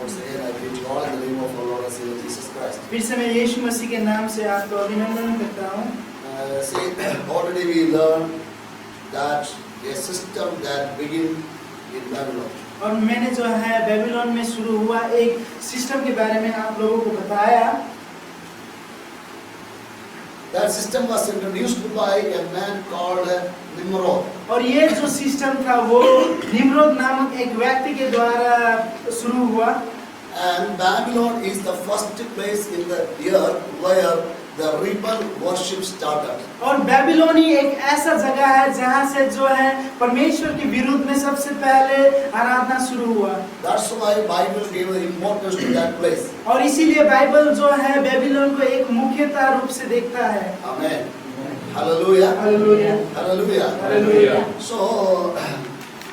Once again, I greet you all in the name of our Lord and Savior Jesus Christ. फिर से मैं यीशु मसीह के नाम से आपको अभिनंदन करता हूँ। See, already we learned that a system that began in Babylon. और मैंने जो है बेबीलोन में शुरू हुआ एक सिस्टम के बारे में आप लोगों को बताया। That system was introduced by a man called Nimrod. और ये जो सिस्टम था वो निम्रोद नामक एक व्यक्ति के द्वारा शुरू हुआ। And Babylon is the first place in the earth where the rebel worship started. और बेबीलोनी एक ऐसा जगह है जहाँ से जो है परमेश्वर के विरुद्ध में सबसे पहले आराधना शुरू हुआ। That's why Bible gave the importance to that place. और इसीलिए बाइबल जो है बेबीलोन को एक मुख्यता रूप से देखता है। Amen. Hallelujah. Hallelujah, Hallelujah. Hallelujah. So,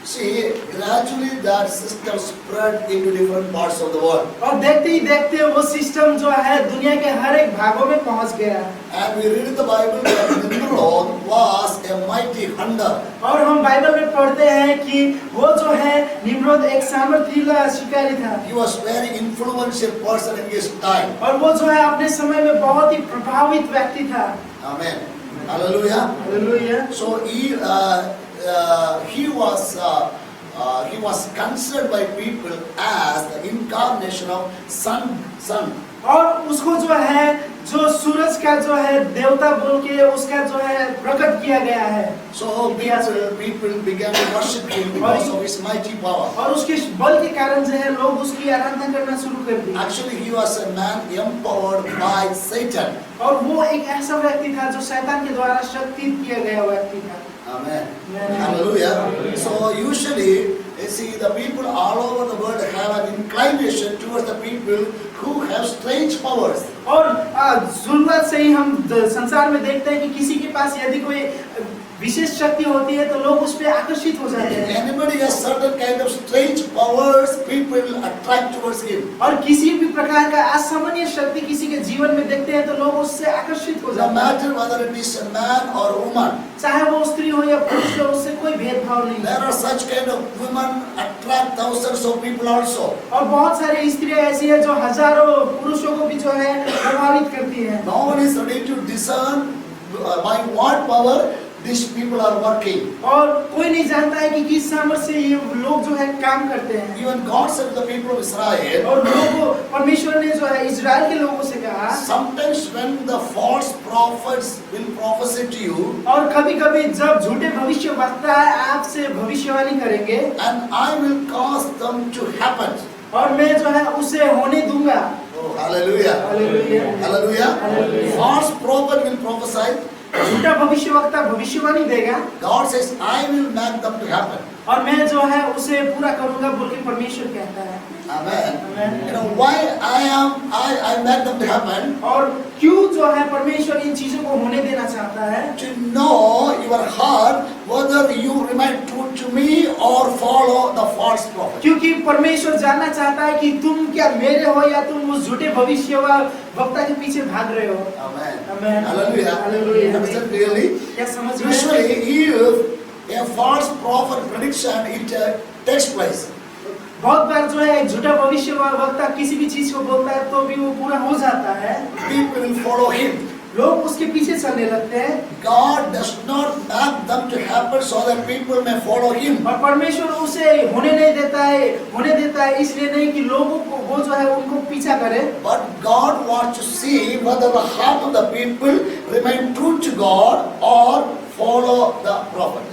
see, gradually that system spread into different parts of the world. और देखते ही देखते वो सिस्टम जो है दुनिया के हर एक भागों में पहुंच गया। And we read in the Bible that Nimrod was a mighty hunter. और हम बाइबल में पढ़ते हैं कि वो जो है निम्रोद एक सामर्थीला शिकारी था। He was very influential person in his time. और वो जो है अपने समय में बहुत ही प्रभावित व्यक्ति था। Amen. Hallelujah. Hallelujah. So he was considered by people as the incarnation of sun. और उसको जो है जो सूरज का जो है देवता बोल के उसका जो है प्रकट किया गया है। So people began to worship him because of his mighty power. और उसके बल के कारण जो है लोग उसकी आराधना करना शुरू कर दिए। Actually, he was a man empowered by Satan. और वो एक ऐसा व्यक्ति था जो शैतान के द्वारा शक्ति किया गया व्यक्ति था। Amen. Hallelujah. So usually, you see, the people all over the world have an inclination towards the people who have strange powers. और शुरुआत से ही हम संसार में देखते हैं कि किसी के पास यदि कोई विशेष शक्ति होती है तो लोग उस पे आकर्षित हो जाते हैं। Anybody has certain kind of strange powers, people attract towards him. और किसी भी प्रकार का असामान्य शक्ति किसी के जीवन में देखते हैं तो लोग उससे आकर्षित हो No जाते हैं। matter whether it is a man or a woman, चाहे वो स्त्री हो या पुरुष हो, उससे कोई भेदभाव नहीं। there are such kind of women attract thousands of people also. और बहुत सारी स्त्रियां ऐसी हैं जो हजारों पुरुषों को भी जो है प्रभावित करती हैं। No one is ready to discern by what power these people are working. और कोई नहीं जानता है कि किस सामर्थ्य से ये लोग जो है काम करते हैं। Even God said to the people of Israel, और लोगों को परमेश्वर ने जो है इजराइल के लोगों से कहा, sometimes when the false prophets will prophesy to you, और कभी-कभी जब झूठे भविष्यवक्ता आपसे भविष्यवाणी करेंगे, and I will cause them to happen. और मैं जो है उसे होने दूंगा। Oh, hallelujah. Hallelujah, Hallelujah. Hallelujah. False prophet will prophesy. झूठा भविष्यवक्ता भविष्यवाणी देगा, God says, I will make them to happen. और मैं जो है उसे पूरा करूंगा बोल के परमेश्वर कहता है। Amen. Amen. You know why I make them to happen? और क्यों जो है परमेश्वर इन चीजों को होने देना चाहता है? To know your heart whether you remain true to me or follow the false prophet. क्योंकि परमेश्वर जानना चाहता है कि तुम क्या मेरे हो या तुम उस झूठे भविष्यवक्ता के पीछे भाग रहे हो। Amen. Amen. Hallelujah. Hallelujah. Understand really? क्या समझ में? Usually, if a false prophet prediction it takes place, बहुत बार जो है एक झूठा भविष्यवक्ता किसी भी चीज को बोलता है तो भी वो पूरा हो जाता है। people will follow him. लोग उसके पीछे चलने लगते हैं। God does not make them to happen so that people may follow him. और परमेश्वर उसे होने नहीं देता है इसलिए नहीं कि लोगों को वो जो है उनको पीछा करे। But God wants to see whether the heart of the people remain true to God or follow the prophet.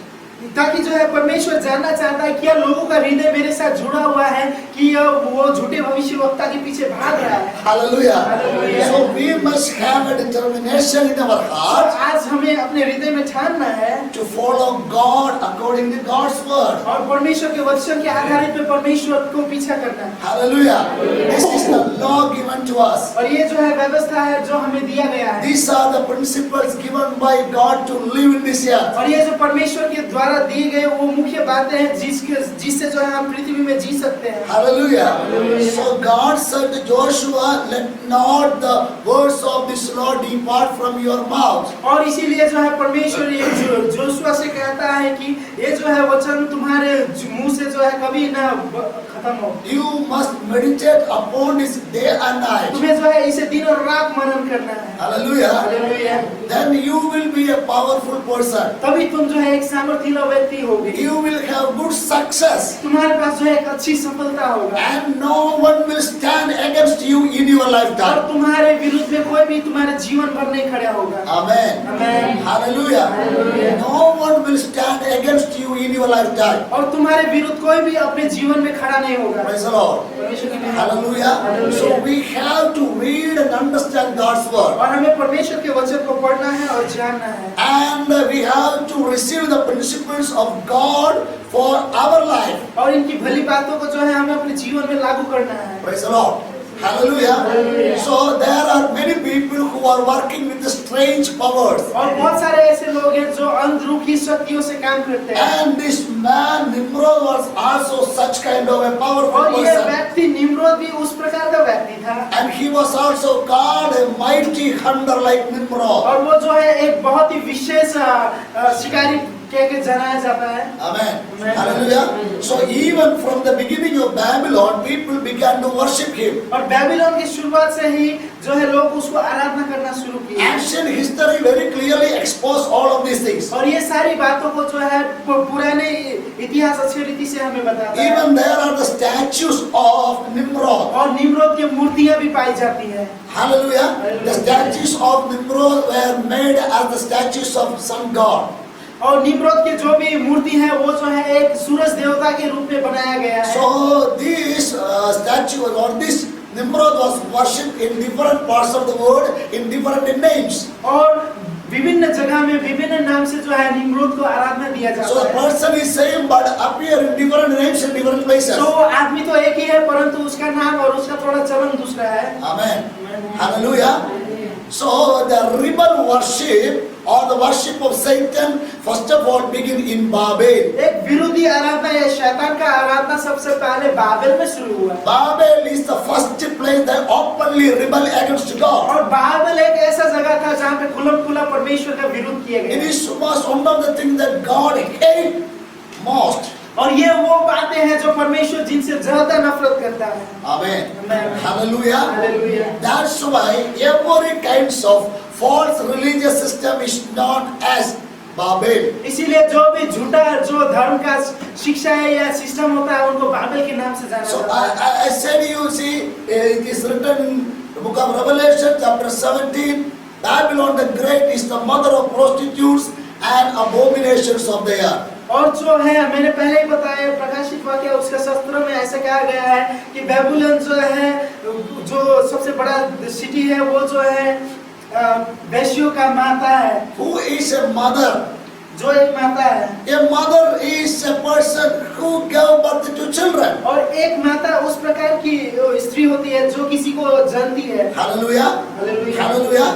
ताकि जो है परमेश्वर जानना चाहता है क्या लोगों का हृदय मेरे साथ जुड़ा हुआ है कि वो झूठे भविष्यवक्ता के पीछे भाग रहा है। Hallelujah. Hallelujah. So we must have a determination in our heart आज हमें अपने हृदय में ठानना है to follow God according to God's word. और परमेश्वर के वचन के आधारित पे परमेश्वर को पीछा करना है। Hallelujah. This is the law given to us. और ये जो है व्यवस्था है जो हमें दिया गया है। These are the principles given by God to live in this earth. और ये जो परमेश्वर के द्वारा द्वारा दिए गए वो मुख्य बातें हैं जिससे जो है हम पृथ्वी में जी सकते हैं। Hallelujah. So God said to Joshua, let not the words of this law depart from your mouth. और इसीलिए जो है परमेश्वर ये जोशुआ से कहता है कि ये जो है वचन तुम्हारे मुंह से जो है कभी ना खत्म हो। You must meditate upon this day and night. तुम्हें जो है इसे दिन और रात मनन करना है। Hallelujah. Hallelujah. Then you will be a powerful person. तभी तुम जो है एक सामर्थ्यवान व्यक्ति होगे। You will have good success. तुम्हारे पास जो है एक अच्छी सफलता होगा। And no one will stand against you in your और lifetime. तुम्हारे विरुद्ध में कोई भी तुम्हारे जीवन भर नहीं खड़ा होगा। Amen. Amen. Hallelujah. Hallelujah. No one will stand against you in your lifetime. और तुम्हारे विरुद्ध कोई भी अपने जीवन में खड़ा नहीं होगा। Praise the Lord. परमेश्वर की महिमा। Hallelujah. Hallelujah. So we have to read and understand God's word. और हमें परमेश्वर के वचन को पढ़ना है और जानना है। And we have to receive the principles of God for our life. और इनकी भली बातों को जो है हमें अपने जीवन में लागू करना है। Praise the Lord. Hallelujah. Hallelujah. So there are many people who are working with the strange powers. और बहुत सारे ऐसे लोग हैं जो अंधरूपी शक्तियों से काम करते हैं। And this man Nimrod was also such kind of a powerful और ये person. व्यक्ति निम्रोद भी उस प्रकार का व्यक्ति था। And he was also called a mighty hunter like Nimrod. और वो जो है एक बहुत ही विशेष शिकारी के जनाया जाता है। Amen. Amen. Hallelujah. So even from the beginning of Babylon, people began to worship him. और बेबीलोन की शुरुआत से ही जो है लोग उसको आराधना करना शुरू किए। Ancient history very clearly exposed all of these things. और ये सारी बातों को जो है पुराने इतिहास अच्छी रीति से हमें बताता है। Even there are the statues of Nimrod. और निम्रोद की मूर्तियां भी पाई जाती हैं। Hallelujah. Hallelujah. The statues of Nimrod were made as the statues of sun god. और निम्रोद के जो भी मूर्ति है वो जो है एक सूरज देवता के रूप में बनाया गया है। So this statue or this Nimrod was worshipped in different parts of the world in different names. और विभिन्न जगह में विभिन्न नाम से जो है निम्रोद को आराधना दिया So जाता the है। person is same but appear in different names in different places. तो आदमी तो एक ही है परंतु उसका नाम और उसका थोड़ा चलन दूसरा है। Amen. Hallelujah. So the rebel worship or the worship of Satan first of all begin in Babel. एक विरोधी आराधना या शैतान का आराधना सबसे पहले बाबेल में शुरू हुआ। Babel is the first place that openly rebel against God. और बाबेल एक ऐसा जगह था जहाँ पे खुला खुला परमेश्वर का विरोध किया It गया। is was one of the things that God hate most. और ये वो बातें हैं जो परमेश्वर जिनसे ज्यादा नफरत करता है। Amen. Amen. Hallelujah. Hallelujah. That's why every kinds of false religious system is known as Babel. इसीलिए जो भी झूठा जो धर्म का शिक्षा है या सिस्टम होता है उनको बाबेल के नाम से जाना So जाता है। I said you see it is written in the book of Revelation chapter 17, Babylon the Great is the mother of prostitutes and abominations of the earth. और जो है मैंने पहले ही बताया प्रकाशित वाक्य उसका शास्त्रों में ऐसा कहा गया है कि बेबीलोन जो है जो सबसे बड़ा सिटी है वो जो है वेश्यों का माता है। Who is a mother? जो एक माता है। A mother is a person who gave birth to children. और एक माता उस प्रकार की स्त्री होती है जो किसी को जन्मती है। Hallelujah. Hallelujah. Hallelujah.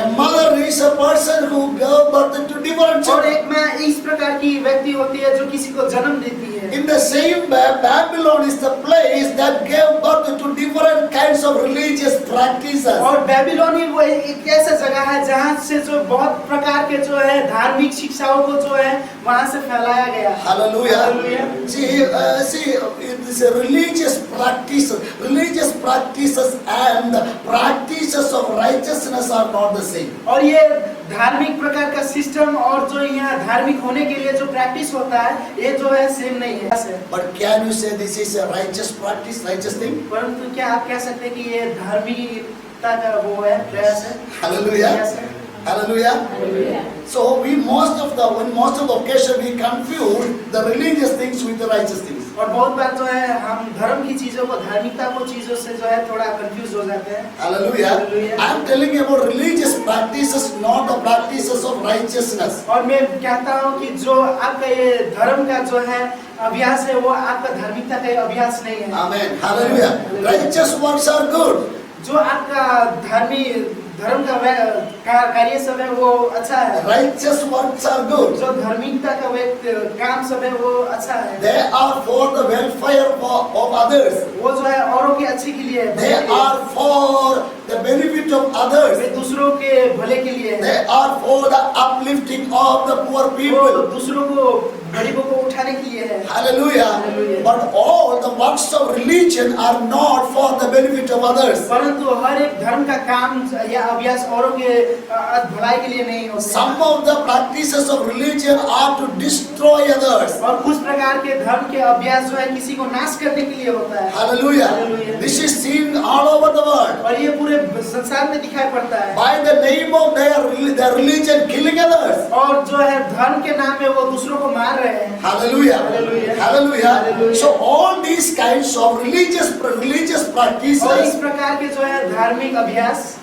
A mother is a person who gave birth to different और children. एक माँ इस प्रकार की व्यक्ति होती है जो किसी को जन्म देती है। In the same way, Babylon is the place that gave birth to different kinds of religious practices. और बेबीलोनी वो एक ऐसा जगह है जहाँ से जो बहुत प्रकार के जो है धार्मिक शिक्षाओं को जो है वहाँ से फैलाया गया। Hallelujah. Hallelujah. See, it is a religious practices and the practices of righteousness are not the same. और ये धार्मिक प्रकार का सिस्टम और जो यहाँ धार्मिक होने के लिए जो प्रैक्टिस होता है ये जो है सेम नहीं है। But can you say this is a righteous practice, righteous thing? परंतु क्या आप कह सकते हैं कि ये धार्मिकता का वो है प्रयास है? Hallelujah. प्रयास है? Hallelujah. Hallelujah. So we most of the occasion we confuse the religious things with the righteous things. और बहुत बार जो है हम धर्म की चीजों को धार्मिकता को चीजों से जो है थोड़ा कंफ्यूज हो जाते हैं। Hallelujah. Hallelujah. I am telling you about religious practices, not the practices of righteousness. और मैं कहता हूँ कि जो आपका ये धर्म का जो है अभ्यास है वो आपका धार्मिकता का अभ्यास नहीं है। Amen. Hallelujah. Righteous works are good. जो आपका धर्म का कार्य सब है वो अच्छा है। Righteous works are good. जो धार्मिकता का काम सब है वो अच्छा है। They are for the welfare of others. वो जो है औरों के अच्छे के लिए है। They are for the benefit of others. वे दूसरों के भले के लिए है। They are for the uplifting of the poor वो people. दूसरों को गरीबों को उठाने के लिए है। Hallelujah. Hallelujah. But all the works of religion are not for the benefit of others. परंतु हर एक धर्म का काम या अभ्यास औरों के भलाई के लिए नहीं होता। Some of the practices of religion are to destroy others. और कुछ प्रकार के धर्म के अभ्यास जो है किसी को नाश करने के लिए होता है। Hallelujah. Hallelujah. This is seen all over the world. और ये पूरे संसार में दिखाई पड़ता है। By the name of their religion, killing others. और जो है धर्म के नाम में वो दूसरों को मार रहे हैं। Hallelujah. Hallelujah. Hallelujah. Hallelujah. So all these kinds of religious और इस practices प्रकार के जो है धार्मिक अभ्यास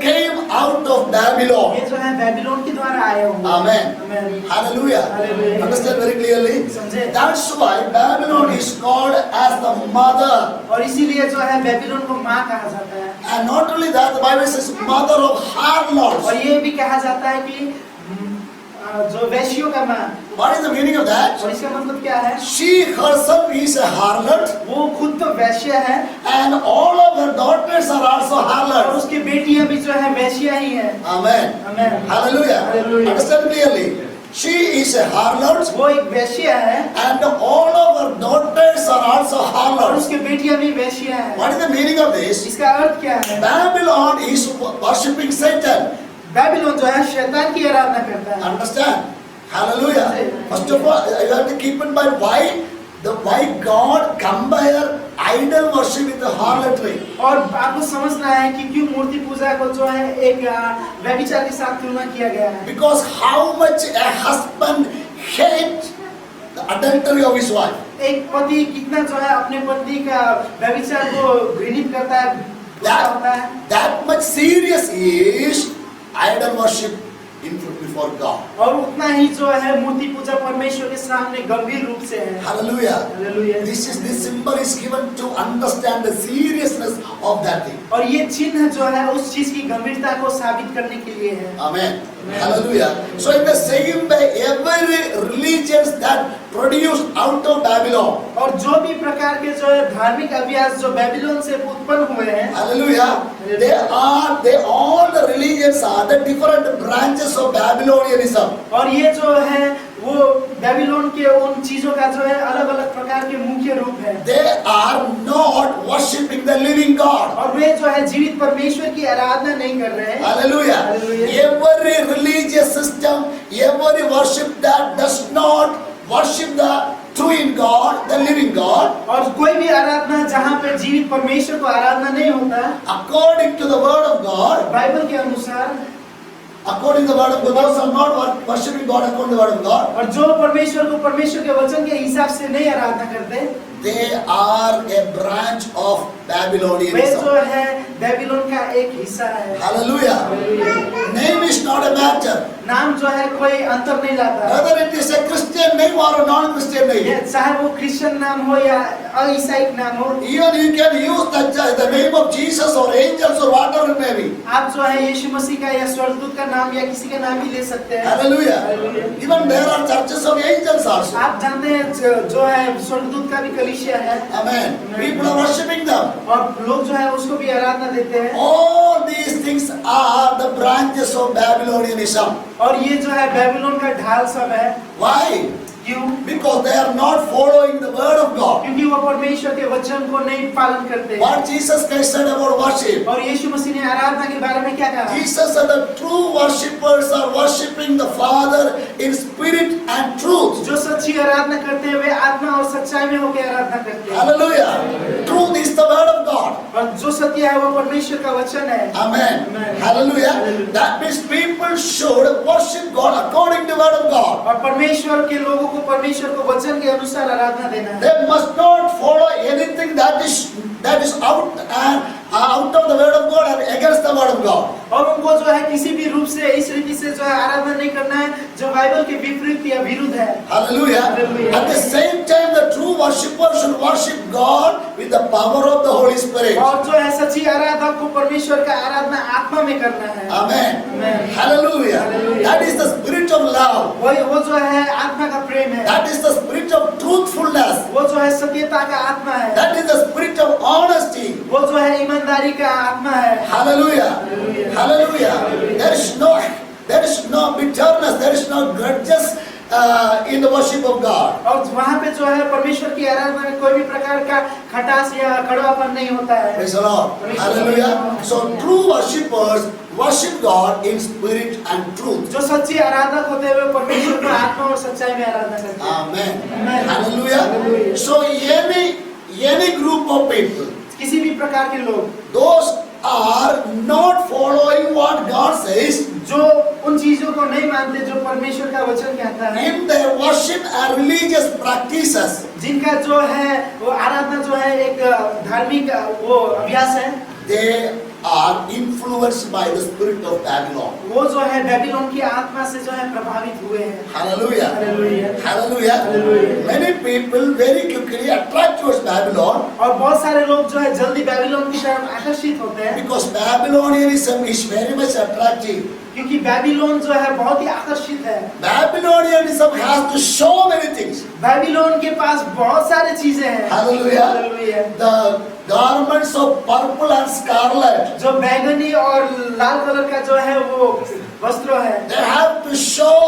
came out of Babylon. ये जो है बेबीलोन के द्वारा आए होंगे। Amen. Amen. Hallelujah. Hallelujah. Understand very clearly? समझे? That's why Babylon is called as the mother. और इसीलिए जो है बेबीलोन को माँ कहा जाता है। And not only that, the Bible says mother of harlots. और ये भी कहा जाता है कि जो वैश्यों का माँ। What is the meaning of that? और इसका मतलब क्या है? She herself is a harlot, वो खुद तो वैश्य है and all of her daughters are also और harlots. उसकी बेटियां भी जो है वैश्या ही हैं। Amen. Amen. Hallelujah. Hallelujah. Understand clearly. She is a harlot, वो एक वैश्या है and all of her daughters are also और harlots. उसकी बेटियां भी वैश्या हैं। What is the meaning of this? इसका अर्थ क्या है? Babylon is worshipping Satan. Babylon जो है शैतान की आराधना करता है। Understand? Hallelujah. First of all, you have to keep in mind why God compare idol worship with the harlotry. और आपको समझना है कि क्यों मूर्ति पूजा को जो है एक व्यभिचार के साथ तुलना किया गया है। Because how much a husband hates the adultery of his wife. एक पति कितना जो है अपने पत्नी का व्यभिचार को घृणित करता है, गुस्सा होता है। That much serious is idol worship before God. और उतना ही जो है मूर्ति पूजा परमेश्वर के सामने गंभीर रूप से है। Hallelujah. Hallelujah. This symbol is given to understand the seriousness of that thing. और ये चिन्ह जो है उस चीज की गंभीरता को साबित करने के लिए है। Amen. Hallelujah. So in the same way, every religions that produce out of Babylon. और जो भी प्रकार के जो है धार्मिक अभ्यास जो बेबीलोन से उत्पन्न हुए हैं, Hallelujah. They all the religions are the different branches of Babylonianism. और ये जो है वो बेबीलोन के उन चीजों का जो है अलग अलग प्रकार के मुख्य रूप है। They are not worshipping the living God. और वे जो है जीवित परमेश्वर की आराधना नहीं कर रहे हैं। Hallelujah. Hallelujah. Every religious system, every worship that does not worship the true in God, the living God, और कोई भी आराधना जहाँ पे जीवित परमेश्वर को आराधना नहीं होता, according to the word of God, Bible के अनुसार, according to the word of God, those are not worshipping God according to the word of God. और जो परमेश्वर को परमेश्वर के वचन के हिसाब से नहीं आराधना करते, They are a branch of way Babylonianism. जो है बेबीलोन का एक हिस्सा है। Hallelujah. Hallelujah. Name is not a matter. नाम जो है कोई अंतर नहीं लाता। Whether it is a Christian name or a non-Christian name. ये चाहे वो क्रिश्चियन नाम हो या अईसाई नाम हो, Even you can use the name of Jesus or angels or whatever it may be. आप जो है यीशु मसीह का या स्वर्गदूत का नाम या किसी का नाम भी ले सकते हैं। Hallelujah. Hallelujah. Even there are churches of angels also. आप जानते हैं जो है स्वर्गदूत का भी कलीसिया है। Amen. People are worshipping them. और लोग जो है उसको भी आराधना देते हैं। All these things are the branches of Babylonianism. और ये जो है बेबीलोन का ढाल सब है। Why? क्यों? Because they are not following the word of God. क्योंकि वो परमेश्वर के वचन को नहीं पालन करते। What Jesus Christ said about worship. और यीशु मसीह ने आराधना के बारे में क्या कहा? Jesus said the true worshippers are worshipping the Father in spirit and truth. जो सच्ची आराधना करते हैं वे आत्मा और सच्चाई में होकर आराधना करते हैं। Hallelujah. Truth is the word of God. और जो सत्य है वो परमेश्वर का वचन है। Amen. Amen. Hallelujah. Hallelujah. That means people should worship God according to the word of God. और परमेश्वर के लोगों को परमेश्वर को वचन के अनुसार आराधना देना है। They must not follow anything that is out of the word of God and against the word of God. और उनको जो है किसी भी रूप से इस रीति से जो है आराधना नहीं करना है जो बाइबल के विपरीत या विरुद्ध है। Hallelujah. Hallelujah. At the same time, the true worshipper should worship God with the power of the Holy Holy Spirit. और जो है सच्ची आराधक को परमेश्वर का आराधना आत्मा में करना है। Amen. Amen. Hallelujah. Hallelujah. That is the spirit of love. वो जो है आत्मा का प्रेम है। That is the spirit of truthfulness. वो जो है सत्यता का आत्मा है। That is the spirit of honesty. वो जो है ईमानदारी का आत्मा है। Hallelujah. Hallelujah. Hallelujah. There is no bitterness. There is no grudges in the worship of God. और वहाँ पे जो है परमेश्वर की आराधना में कोई भी प्रकार का खटास या कड़वापन नहीं होता है। Praise the Lord. Hallelujah. So true worshippers worship God in spirit and truth. जो सच्ची आराधक होते हैं वे परमेश्वर को आत्मा और सच्चाई में आराधना करते हैं। Amen. Amen. Hallelujah. Hallelujah. So any group of people, किसी भी प्रकार के लोग those are not following what God says जो उन चीजों को नहीं मानते जो परमेश्वर का वचन कहता है, in their worship and religious practices, जिनका जो है वो आराधना जो है एक धार्मिक वो अभ्यास है, they are influenced by the spirit of Babylon. वो जो है बेबीलोन की आत्मा से जो है प्रभावित हुए हैं। Hallelujah. Hallelujah. Hallelujah. Hallelujah. Many people very quickly attract towards Babylon और बहुत सारे लोग जो है जल्दी बेबीलोन की तरफ आकर्षित होते हैं, because Babylonianism is very much attractive. क्योंकि बेबीलोन जो है बहुत ही आकर्षित है। Babylonianism has to show many things. Babylon के पास बहुत सारे चीजें हैं। Hallelujah. Hallelujah. The garments of purple and scarlet, जो बैंगनी और लाल कलर का जो है वो वस्त्र है, they have to show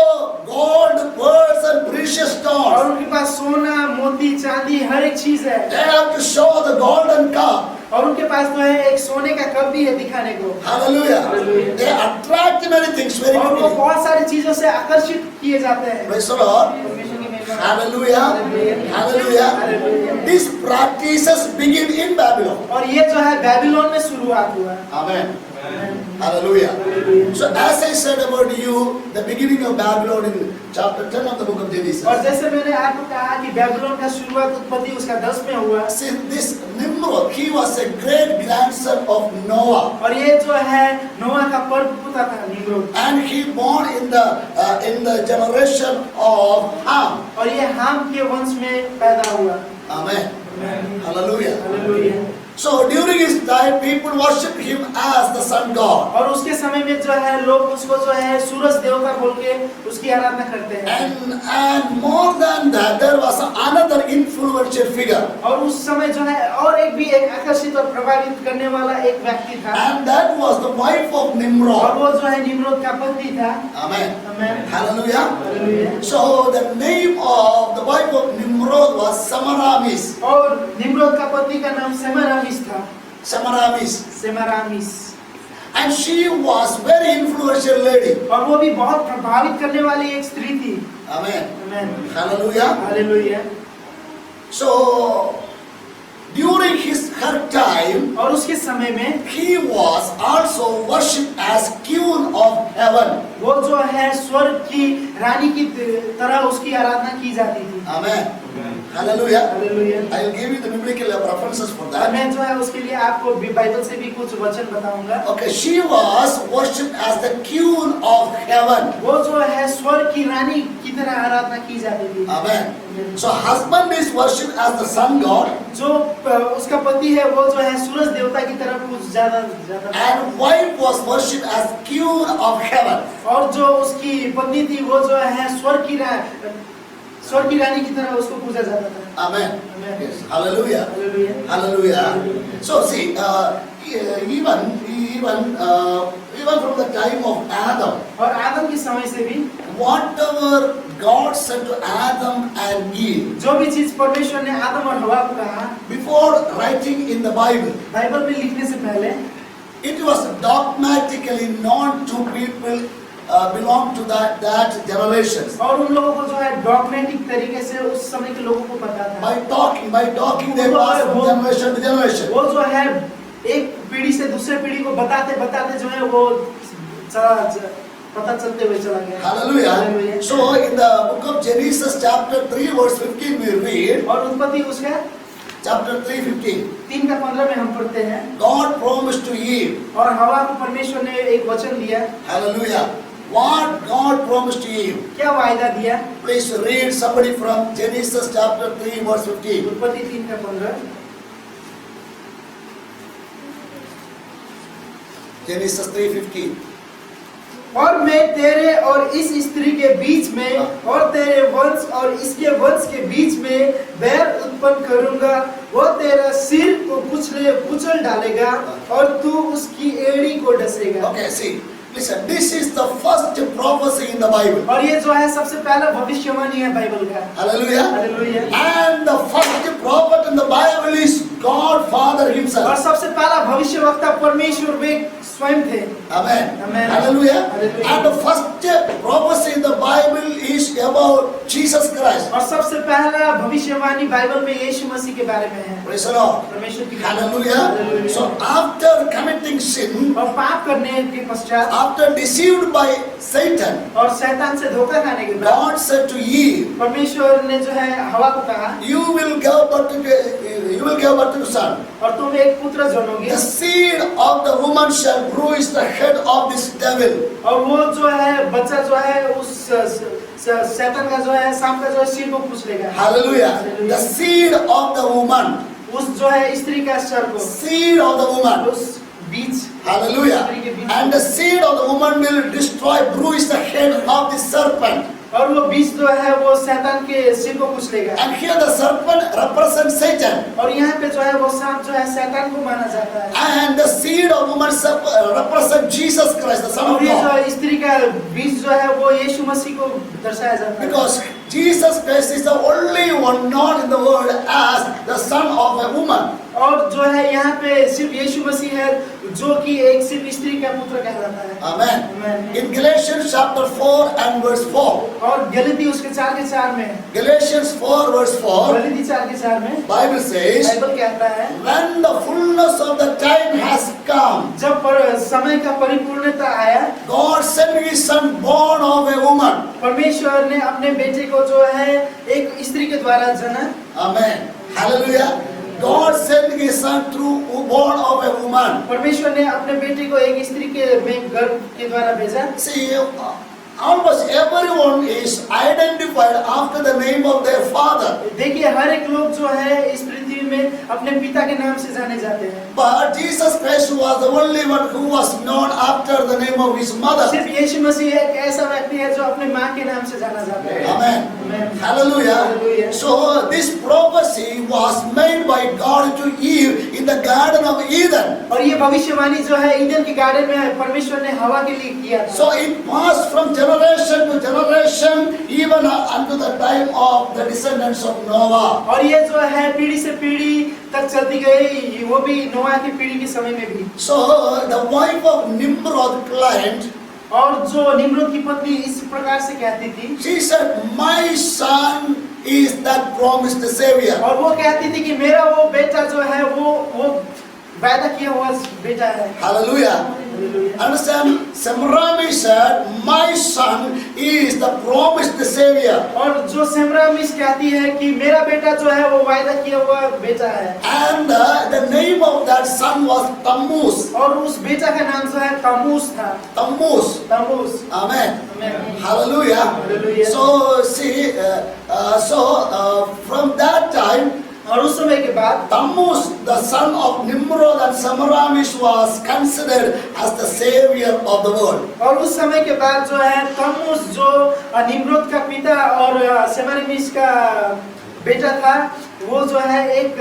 gold, pearls and precious और stones. उनके पास सोना मोती चांदी हर एक चीज है, They have to show the golden cup. और उनके पास जो है एक सोने का कप भी है दिखाने को। Hallelujah. Hallelujah. They attract many things very और वो quickly. बहुत सारी चीजों से आकर्षित किए जाते हैं। Praise the Lord. परमेश्वर की महिमा। Hallelujah. Hallelujah. Hallelujah. These practices begin in Babylon. और ये जो है बेबीलोन में शुरुआत हुआ। Amen. Amen. Hallelujah. Hallelujah. So as I said about you, the beginning of Babylon in chapter 10 of the book of Genesis. और जैसे मैंने आपको कहा कि बेबीलोन का शुरुआत उत्पत्ति उसका 10 में हुआ, See, this Nimrod, he was a great grandson of Noah. और ये जो है नोआ का परपुत्र था Nimrod, And he born in the generation of Ham. और ये हाम के वंश में पैदा हुआ। Amen. Amen. Hallelujah. Hallelujah. So during his time, people worship him as the sun god. और उसके समय में जो है लोग उसको जो है सूरज देवता बोल के उसकी आराधना करते हैं। And more than that, there was another influential figure. और उस समय जो है और एक आकर्षित और प्रभावित करने वाला एक व्यक्ति था, And that was the wife of और Nimrod. वो जो है निम्रोद का पति था। Amen. Amen. Hallelujah. Hallelujah. So the name of the wife of Nimrod was Semiramis. और निम्रोद का पति का नाम सेमरामिस था। Semiramis. सेमरामिस। And she was very influential lady. और वो भी बहुत प्रभावित करने वाली एक स्त्री थी। Amen. Amen. Hallelujah. Hallelujah. So during her time, और उसके समय में he was also worshipped as queen of heaven. वो जो है स्वर्ग की रानी की तरह उसकी आराधना की जाती थी। Amen. Hallelujah. Hallelujah. I will give you the biblical references for और that. मैं जो है उसके लिए आपको बाइबल से भी कुछ वचन बताऊंगा। Okay, she was worshipped as the queen of heaven. वो जो है स्वर्ग की रानी की तरह आराधना की जाती थी। Amen. So husband is worshipped as the sun god, जो उसका पति है वो जो है सूरज देवता की तरह कुछ ज्यादा and wife was worshipped as queen of heaven. और जो उसकी पत्नी थी वो जो है स्वर्ग की रानी की तरह उसको पूजा जाता था। Amen. Amen. Yes. Hallelujah. Hallelujah. Hallelujah. So see, even from the time of Adam, और आदम के समय से भी whatever God said to Adam and Eve, जो भी चीज परमेश्वर ने आदम और हवा को कहा before writing in the Bible, Bible में लिखने से पहले it was dogmatically known to people belong to that generations. और उन लोगों को जो है डॉगमेटिक तरीके से उस समय के लोगों को पता था। By talking, they pass from generation to generation. वो जो है एक पीढ़ी से दूसरे पीढ़ी को बताते जो है वो पता चलते हुए चला गया। Hallelujah. Hallelujah. So in the book of Genesis chapter 3 verse 15 we read, और उत्पत्ति उसका chapter 3:15, 3:15 में हम पढ़ते हैं, God promised to Eve. और हवा को परमेश्वर ने एक वचन दिया। Hallelujah. What God promised to Eve? क्या वायदा दिया? Please read somebody from Genesis chapter 3 verse 15. उत्पत्ति 3:15। Genesis 3:15. और मैं तेरे और इस स्त्री के बीच में और तेरे वंश और इसके वंश के बीच में बैर उत्पन्न करूंगा, वो तेरा सिर को कुचल डालेगा और तू उसकी एड़ी को डसेगा। Okay, see, listen, this is the first prophecy in the Bible. और ये जो है सबसे पहला भविष्यवाणी है बाइबल का। Hallelujah. Hallelujah. And the first prophet in the Bible is God Father और himself. सबसे पहला भविष्यवक्ता परमेश्वर वे स्वयं थे। Amen. Amen. Hallelujah. Hallelujah. And the first prophecy in the Bible is about Jesus Christ. और सबसे पहला भविष्यवाणी बाइबल में यीशु मसीह के बारे में है। Praise the Lord. परमेश्वर की Hallelujah. Hallelujah. So after committing sin, और पाप करने के पश्चात after deceived by Satan, और शैतान से धोखा खाने के बाद God said to Eve, परमेश्वर ने जो है हवा को कहा, you will give birth to a son. और तुम एक पुत्र जनोगे The seed of the woman shall bruise the head of this devil. और वो जो है बच्चा जो है उस शैतान का जो है सांप का जो है सिर को पूछ लेगा। Hallelujah. The seed of the woman. उस जो है स्त्री का सर को, Seed of the woman. उस बीज Hallelujah. And the seed of the woman will destroy, bruise the head of the serpent. और वो बीज जो है वो शैतान के सिर को पूछ लेगा। And here the serpent represents Satan. और यहाँ पे जो है वो सांप जो है शैतान को माना जाता है। And the seed of woman represents Jesus Christ, the Son और of ये God. जो स्त्री का बीज जो है वो यीशु मसीह को दर्शाया जाता है। Because Jesus Christ is the only one known in the world as the son of a woman. और जो है यहाँ पे सिर्फ यीशु मसीह है जो कि एक सिर्फ स्त्री का पुत्र कहलाता है। Amen. Amen. In Galatians chapter 4 and verse 4. और गलती उसके 4:4 में, Galatians 4 verse 4. गलती 4:4 में Bible says, बाइबल कहता है, when the fullness of the time has come, जब समय का परिपूर्णता आया, God sent his son born of a woman. परमेश्वर ने अपने बेटे को जो है एक स्त्री के द्वारा जना। Amen. Hallelujah. God sent his son through born of a woman. परमेश्वर ने अपने बेटे को एक स्त्री के में गर्भ के द्वारा भेजा। See, almost everyone is identified after the name of their father. देखिए हर एक लोग जो है इस पृथ्वी में अपने पिता के नाम से जाने जाते हैं। But Jesus Christ was the only one who was known after the name of his mother. सिर्फ यीशु मसीह एक ऐसा व्यक्ति है जो अपने माँ के नाम से जाना जाता है। Amen. Amen. Hallelujah. Hallelujah. So this prophecy was made by God to Eve in the Garden of Eden. और ये भविष्यवाणी जो है ईदन के गार्डन में परमेश्वर ने हवा के लिए किया था। So it passed from generation to generation, even unto the time of the descendants of Noah. और ये जो है पीढ़ी से पीढ़ी तक चलती गई, वो भी नोआ की पीढ़ी के समय में भी। So the wife of Nimrod claimed, और जो निम्रोद की पत्नी इस प्रकार से कहती थी, she said, my son is that promised Savior. और वो कहती थी कि मेरा वो बेटा जो है वो वादा किया हुआ बेटा है। Hallelujah. Understand? Semrami said, my son is the promised Savior. और जो सेमरामिस कहती है कि मेरा बेटा जो है वो वादा किया हुआ बेटा है। And the name of that son was Tammuz. और उस बेटा का नाम जो है तमूस था। Tammuz. तमूस। Amen. Amen. Hallelujah. Hallelujah. So see, from that time, और उस समय के बाद Tammuz, the son of Nimrod and Semiramis, was considered as the savior of the world. और उस समय के बाद जो है तमूस जो निम्रोद का पिता और सेमरामिस का बेटा था, वो जो है एक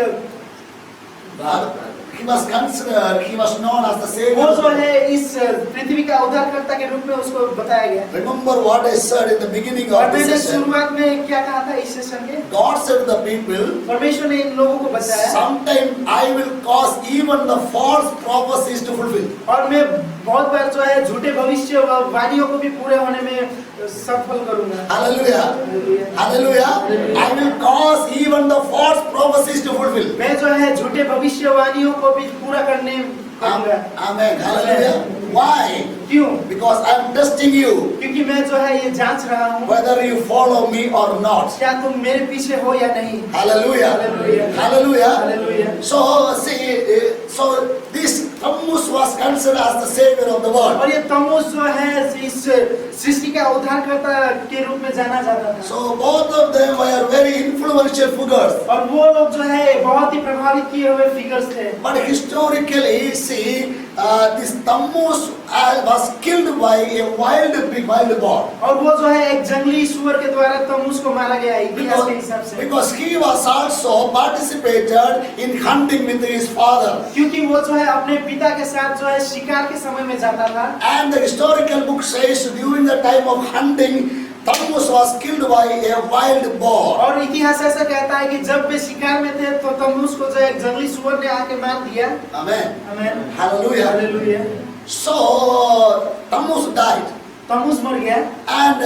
He was considered, he was known as the savior. वो जो है इस पृथ्वी का उद्धारकर्ता के रूप में उसको बताया गया। Remember what I said in the beginning और of this मैंने session. शुरुआत में क्या कहा था इस सेशन के? God said to the people, परमेश्वर ने इन लोगों को बताया, sometime I will cause even the false prophecies to fulfill. और मैं बहुत बार जो है झूठे भविष्यवाणियों को भी पूरे होने में सफल करूंगा। Hallelujah. Hallelujah. I will cause even the false prophecies to fulfill. मैं जो है झूठे भविष्यवाणियों को भी पूरा करने करूंगा। Amen. Hallelujah. Why? क्यों? Because I am testing you क्योंकि मैं जो है ये जांच रहा हूँ whether you follow me or not. क्या तुम मेरे पीछे हो या नहीं। Hallelujah. Hallelujah. Hallelujah. Hallelujah. So see, so this Tammuz was considered as the savior of the world. और ये तम्मुस जो है इस सृष्टि का उद्धारकर्ता के रूप में जाना जाता था। So both of them were very influential figures. और वो लोग जो है बहुत ही प्रभावित किए हुए फिगर्स थे। But historically, see, this Tammuz was killed by a wild pig, wild boar. और वो जो है एक जंगली सूअर के द्वारा तम्मुस को मारा गया इतिहास के हिसाब से। Because he was also participated in hunting with his father. क्योंकि वो जो है अपने पिता के साथ जो है शिकार के समय में जाता था। And the historical book says during the time of hunting, Tammuz was killed by a wild boar. और इतिहास ऐसा कहता है कि जब वे शिकार में थे तो तम्मुस को जो एक जंगली सूअर ने आके मार दिया। Amen. आमीन। Hallelujah. Hallelujah. So Tammuz died. तम्मुस मर गया And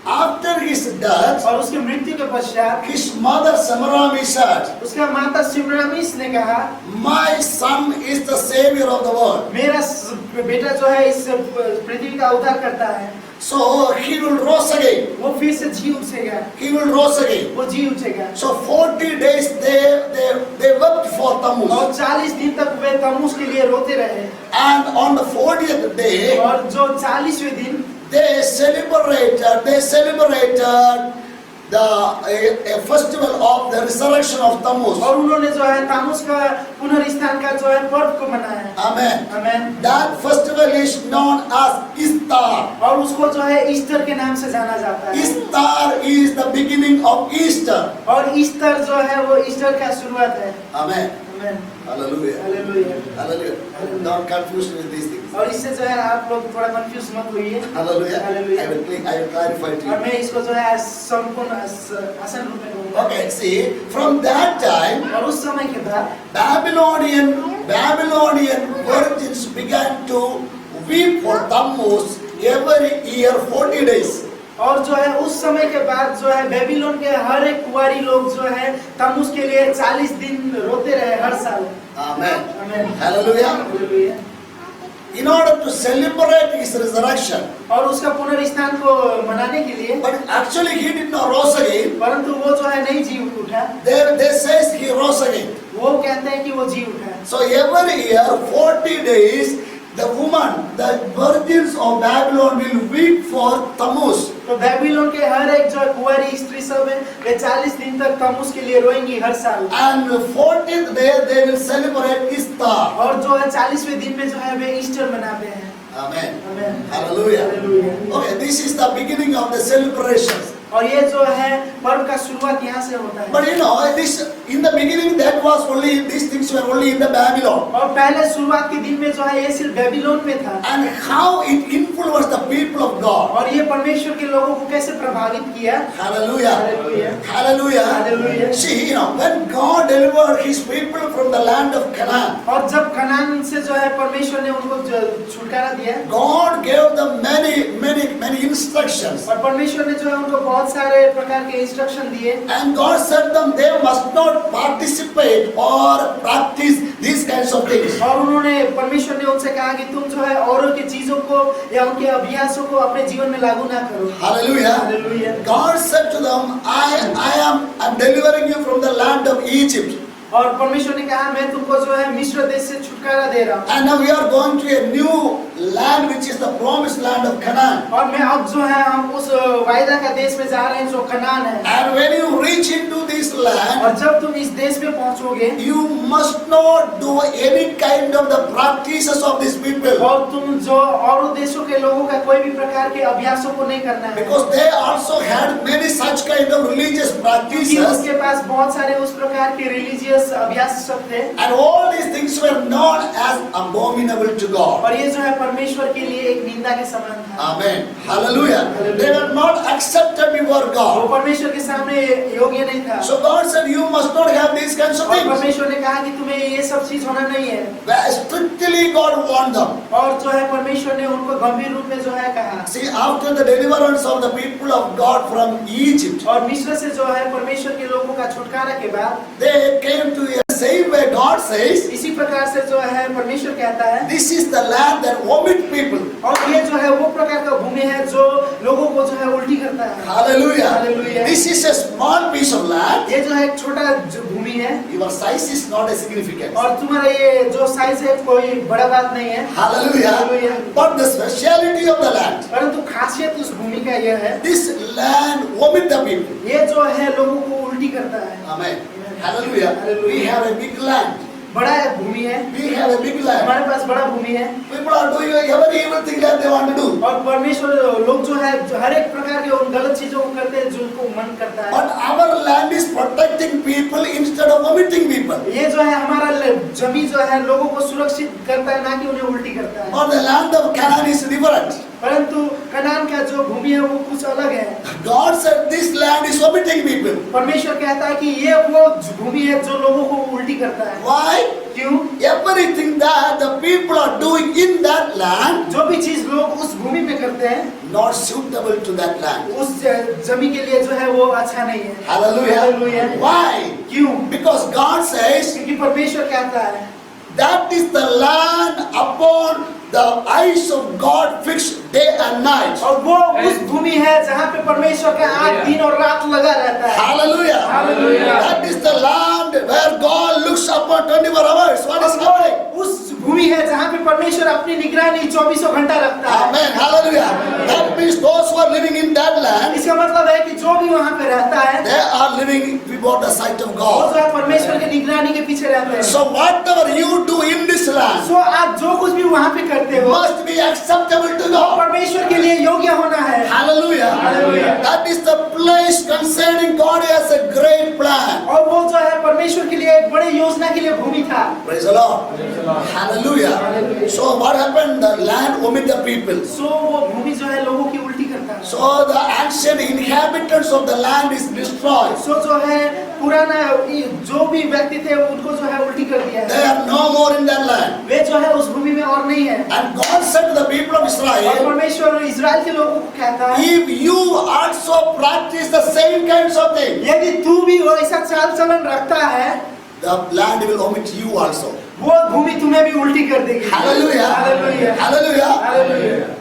after his death, और उसकी मृत्यु के पश्चात his mother Semiramis said, उसका माता सिमरामिस ने कहा, my son is the savior of the world. मेरा बेटा जो है इस पृथ्वी का उद्धार करता है। So he will rise again. वो फिर से जी उठेगा। He will rise again. वो जी उठेगा। So 40 days they wept for Tammuz. और 40 दिन तक वे तम्मुस के लिए रोते रहे। And on the 40th day, और जो 40वें दिन they celebrated a festival of the resurrection of Tammuz. और उन्होंने जो है तम्मुस का पुनरुत्थान का जो है पर्व को मनाया। Amen. आमीन। That festival is known as Ishtar. और उसको जो है ईस्टर के नाम से जाना जाता है। Ishtar is the beginning of Easter. और ईस्टर जो है वो ईस्टर का शुरुआत है। Amen. आमीन। Hallelujah. Hallelujah. Hallelujah. Not confused with these things. और इससे जो है आप लोग थोड़ा कंफ्यूज मत होइए। Hallelujah. Hallelujah. I will clarify to और you. मैं इसको जो है संपूर्ण आसान रूप में कहूँगा। Okay, see, from that time, और उस समय के बाद Babylonian virgins began to weep for Tammuz every year 40 days. और जो है उस समय के बाद जो है बेबीलोन के हर एक कुंवारी लोग जो है तम्मुस के लिए 40 दिन रोते रहे हर साल। Amen. आमीन। Hallelujah. Hallelujah. In order to celebrate his resurrection, और उसका पुनरुत्थान को मनाने के लिए, but actually he did not rise again. परंतु वो जो है नहीं जी उठा। They says he rose again. वो कहते हैं कि वो जी उठा। So every year 40 days the virgins of Babylon will weep for Tammuz. तो बेबीलोन के हर एक जो कुंवारी स्त्री सब है वे 40 दिन तक तम्मुस के लिए रोएंगी हर साल। And 40th day they will celebrate Ishtar. और जो है 40वें दिन में जो है वे ईस्टर मनाते हैं। Amen. आमीन। Hallelujah. Hallelujah. Okay, this is the beginning of the celebrations. और ये जो है पर्व का शुरुआत यहाँ से होता है। But you know, this in the beginning that was only these things were only in the Babylon. और पहले शुरुआत के दिन में जो है ये सिर्फ बेबीलोन में था। And how it influenced the people of God. और ये परमेश्वर के लोगों को कैसे प्रभावित किया। Hallelujah. Hallelujah. Hallelujah. Hallelujah. See, you know, when God delivered His people from the land of Canaan, और जब कनान से जो है परमेश्वर ने उनको छुटकारा दिया, God gave them many instructions. और परमेश्वर ने जो है उनको बहुत सारे प्रकार के इंस्ट्रक्शन दिए। And God said them they must not participate or practice these kinds of things. और उन्होंने परमेश्वर ने उनसे कहा कि तुम जो है औरों की चीजों को या उनके अभ्यासों को अपने जीवन में लागू ना करो। Hallelujah. Hallelujah. God said to them, I'm delivering you from the land of Egypt. और परमेश्वर ने कहा मैं तुमको जो है मिस्र देश से छुटकारा दे रहा हूँ। And now we are going to a new land which is the promised land of Canaan. और मैं अब जो है हम उस वायदा का देश में जा रहे हैं जो कनान है। And when you reach into this land, और जब तुम इस देश में पहुंचोगे, you must not do any kind of the practices of these people. और तुम जो औरों देशों के लोगों का कोई भी प्रकार के अभ्यासों को नहीं करना है। Because they also had many such kind of religious क्योंकि practices. उसके पास बहुत सारे उस प्रकार के रिलीजियस अभ्यास सब थे। And all these things were known as abominable to God. और ये जो है परमेश्वर के लिए एक निंदा के समान था। Amen. Hallelujah. They were not accepted before वो God. परमेश्वर के सामने योग्य नहीं था। So God said, you must not have these kinds of और things. परमेश्वर ने कहा कि तुम्हें ये सब चीज होना नहीं है। Where strictly God warned them. और जो है परमेश्वर ने उनको गंभीर रूप में जो है कहा। See, after the deliverance of the people of God from Egypt, और मिस्र से जो है परमेश्वर के लोगों का छुटकारा के बाद they came to a Same way God says, इसी प्रकार से जो है परमेश्वर कहता है, this is the land that vomit people. और ये जो है वो प्रकार का भूमि है जो लोगों को जो है उल्टी करता है। Hallelujah. Hallelujah. This is a small piece of land. ये जो है एक छोटा जो भूमि है, Your size is not a significance. और तुम्हारा ये जो साइज है कोई बड़ा बात नहीं है। Hallelujah. Hallelujah. But the speciality of the land, परंतु खासियत उस भूमि का यह है, this land vomit the people. ये जो है लोगों को उल्टी करता है। Amen. Hallelujah. We have a big land. बड़ा भूमि है, We have a big land. हमारे पास बड़ा भूमि है, People are doing every evil thing that they want to do. और परमेश्वर लोग जो है हर एक प्रकार के उन गलत चीजों को करते हैं जो उनको मन करता है। But our land is protecting people instead of vomiting people. ये जो है हमारा जमीन जो है लोगों को सुरक्षित करता है, ना कि उन्हें उल्टी करता है। But the land of Canaan is different. परंतु कनान का जो भूमि है वो कुछ अलग है। God said this land is vomiting people. परमेश्वर कहता है कि ये वो भूमि है जो लोगों को उल्टी करता है। Why? क्यों? Everything that the people are doing in that land जो भी चीज लोग उस भूमि में करते हैं, not suitable to that land. उस जमीन के लिए जो है वो अच्छा नहीं है। Hallelujah. Hallelujah. Why? क्यों? Because God says क्योंकि परमेश्वर कहता है that is the land upon the eyes of God fixed day and night. और वो उस भूमि है जहाँ पे परमेश्वर का आँख दिन और रात लगा रहता है। Hallelujah. Hallelujah. That is the land where God looks upon 24 hours. What is happening? उस भूमि है जहाँ पे परमेश्वर अपनी निगरानी 24 घंटा रखता है। Amen. Hallelujah. That means those who are living in that land, इसका मतलब है कि जो भी वहाँ पे रहता है, they are living before the sight of वो God. जो है परमेश्वर की निगरानी के पीछे रहते हैं। So whatever you do in this land सो आप जो कुछ भी वहाँ पे करते हो must be acceptable to God. परमेश्वर के लिए योग्य होना है। Hallelujah. Hallelujah. That is the place concerning God has a great plan. और वो जो है परमेश्वर के लिए एक बड़ी योजना के लिए भूमि था। Praise the Lord. Hallelujah. So what happened? The land vomit the people. सो वो भूमि जो है लोगों की उल्टी करता है। So the ancient inhabitants of the land is destroyed. सो जो है पुराना जो भी व्यक्ति थे उनको जो है उल्टी कर दिया They है। are no more in that land. वे जो है उस भूमि में और नहीं है। And God said to the people of और Israel, परमेश्वर इजराइल के लोगों को कहता है, if you also practice the same kinds of things, यदि तू भी ऐसा चाल चलन रखता है, the land will omit you also. वो भूमि तुम्हें भी उल्टी कर देगी। Hallelujah. Hallelujah. Hallelujah. Hallelujah.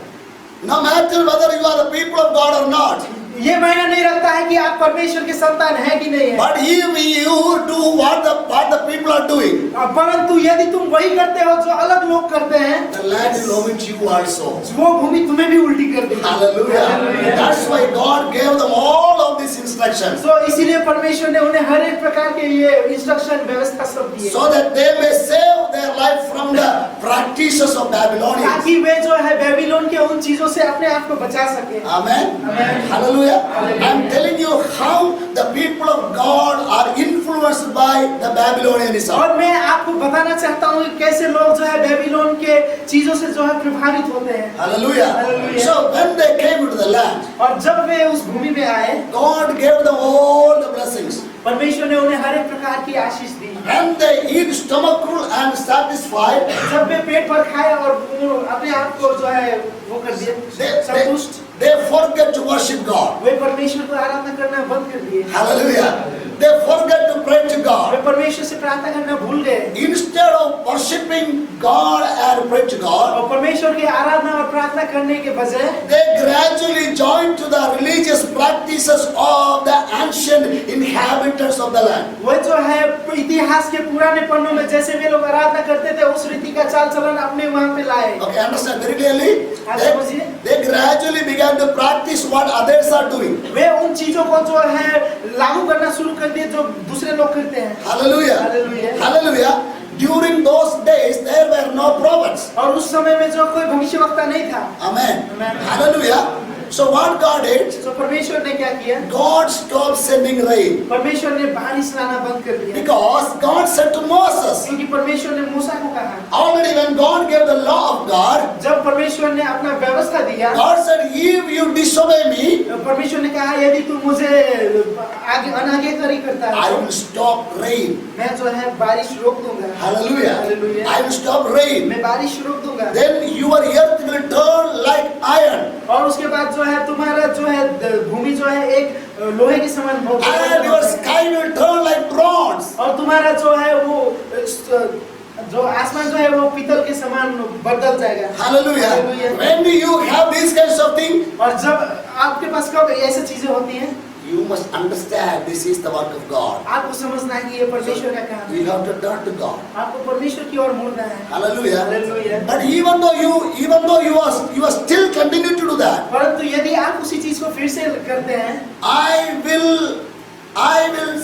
No matter whether you are the people of God or not. ये मायने नहीं रखता है कि आप परमेश्वर के संतान है कि नहीं है। But if you do what the people are doing, परंतु यदि तुम वही करते हो जो अलग लोग करते हैं, the land will omit you also. वो भूमि तुम्हें भी उल्टी कर देगी। Hallelujah. That's why God gave them all of these instructions. तो इसीलिए परमेश्वर ने उन्हें हर एक प्रकार के ये इंस्ट्रक्शन व्यवस्था सब दिए, So that they may save their life from the practices of Babylonians. ताकि वे जो है बेबीलोन के उन चीजों से अपने आप को बचा सके। Amen. Amen. Hallelujah. Hallelujah. I'm telling you how the people of God are influenced by the Babylonianism. और मैं आपको बताना चाहता हूँ कि कैसे लोग जो है बेबीलोन के चीजों से जो है प्रभावित होते हैं। Hallelujah. Hallelujah. So when they came into the land, और जब वे उस भूमि में आए, God gave them all the blessings. परमेश्वर ने उन्हें हर एक प्रकार की आशीष दी। When they eat stomachful and satisfied, जब वे पेट भर खाए और अपने आप को जो है वो कर दिए संतुष्ट, they forget to worship God. वे परमेश्वर को आराधना करना बंद कर दिए। Hallelujah. They forget to pray to way God. परमेश्वर से प्रार्थना करना भूल गए Instead of worshiping God and pray to God, और परमेश्वर की आराधना और प्रार्थना करने के बजाय they gradually joined to the religious practices of the ancient inhabitants of the land. वो जो है इतिहास के पुराने पन्नों में जैसे वे लोग आराधना करते थे उस रीति का चाल चलन अपने वहाँ पे लाए। Okay, understand very clearly? हाँ, समझिए। They gradually began to practice what others are doing. वे उन चीजों को जो है लागू करना शुरू कर दिए जो दूसरे लोग करते हैं। Hallelujah. Hallelujah. Hallelujah. During those days, there were no prophets. और उस समय में जो कोई भविष्यवक्ता नहीं था। Amen. Amen. Hallelujah. So what God did, तो परमेश्वर ने क्या किया? God stopped sending rain. परमेश्वर ने बारिश लाना बंद कर दिया Because God said to Moses, क्योंकि परमेश्वर ने मूसा को कहा, already when God gave the law of God, जब परमेश्वर ने अपना व्यवस्था दिया, God said, if you disobey me, परमेश्वर ने कहा यदि तू मुझे आगे अनाज्ञाकारी करता I है will stop rain. मैं जो है बारिश रोक दूंगा। Hallelujah. Hallelujah. I will stop rain. मैं बारिश रोक दूंगा। Then your earth will turn like iron. और उसके बाद जो है तुम्हारा जो है भूमि जो है एक लोहे के समान हो And your sky will turn like bronze. और तुम्हारा जो है वो जो आसमान जो है वो पीतल के समान बदल जाएगा। Hallelujah. Hallelujah. When you have these kinds of things, और जब आपके पास कब ऐसी चीजें होती हैं, you must understand this is the work of God. आपको समझना है कि ये परमेश्वर का काम है। You have to turn to God. आपको परमेश्वर की ओर मुड़ना है। Hallelujah. Hallelujah. But even though you are still continue to do that, परंतु यदि आप उसी चीज को फिर से करते हैं, I will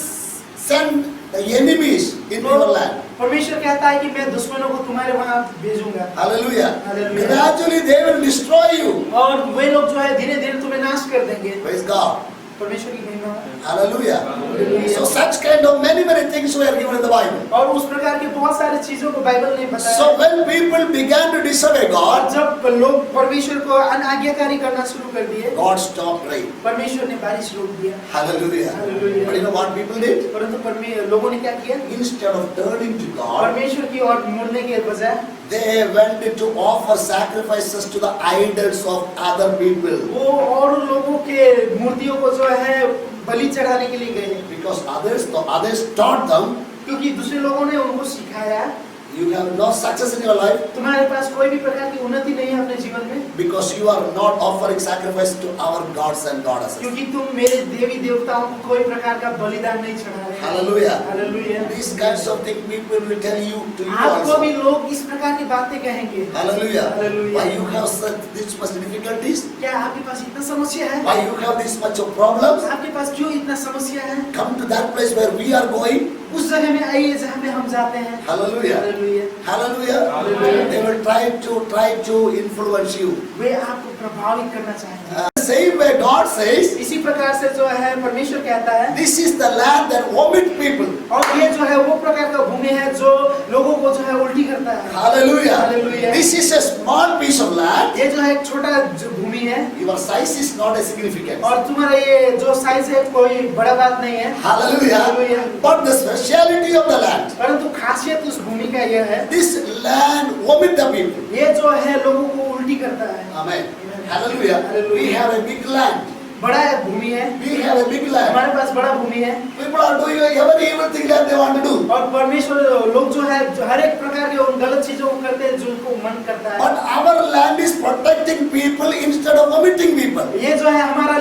send the enemies into your land. परमेश्वर कहता है कि मैं दुश्मनों को तुम्हारे वहां भेजूंगा। Hallelujah. Hallelujah. Gradually they will destroy you. और वे लोग जो है धीरे धीरे तुम्हें नाश कर देंगे। Praise God. परमेश्वर की महिमा। Hallelujah. Hallelujah. So such kind of many things were given in the Bible. और उस प्रकार की बहुत सारी चीजों को बाइबल ने बताया। So when people began to disobey और God, जब लोग परमेश्वर को अनाज्ञाकारी करना शुरू कर दिए, God stopped rain. परमेश्वर ने बारिश रोक दिया। Hallelujah. Hallelujah. But you know what people did? परंतु लोगों ने क्या किया? Instead of turning to God, परमेश्वर की ओर मुड़ने के बजाय they went to offer sacrifices to the idols of other people. वो और लोगों के मूर्तियों को जो है बलि चढ़ाने के लिए गए। Because others taught them, क्योंकि दूसरे लोगों ने उनको सिखाया, you have no success in your life तुम्हारे पास कोई भी प्रकार की उन्नति नहीं है अपने जीवन में, because you are not offering sacrifice to our gods and goddesses. क्योंकि तुम मेरे देवी देवताओं को कोई प्रकार का बलिदान नहीं चढ़ा रहे। Hallelujah. Hallelujah. These kinds of things people will tell you to you आपको also. भी लोग इस प्रकार की बातें कहेंगे। Hallelujah. Hallelujah. Why you have this much difficulties? क्या आपके पास इतना समस्या है? Why you have this much of problems? आपके पास क्यों इतना समस्या है? Come to that place where we are going. उस जगह में आइए जहाँ में हम जाते हैं। Hallelujah. Hallelujah. Hallelujah. Hallelujah. They will try to influence you. वे आपको प्रभावित करना चाहेंगे। Same way God says, इसी प्रकार से जो है परमेश्वर कहता है, this is the land that vomit people. और ये जो है वो प्रकार का भूमि है जो लोगों को जो है उल्टी करता है। Hallelujah. Hallelujah. This is a small piece of land. ये जो है एक छोटा जो भूमि है, Your size is not a significance. और तुम्हारा ये जो साइज है कोई बड़ा बात नहीं है। Hallelujah. Hallelujah. But the speciality of the land, परंतु खासियत उस भूमि का यह है, this land vomit the people. ये जो है लोगों को उल्टी करता है। Amen. Hallelujah. We have a big land. बड़ा भूमि है, We have a big land. हमारे पास बड़ा भूमि है, People are doing every evil thing that they want to do. और परमेश्वर लोग जो है हर एक प्रकार के उन गलत चीजों को करते हैं जो उनको मन करता है। But our land is protecting people instead of vomiting people. ये जो है हमारा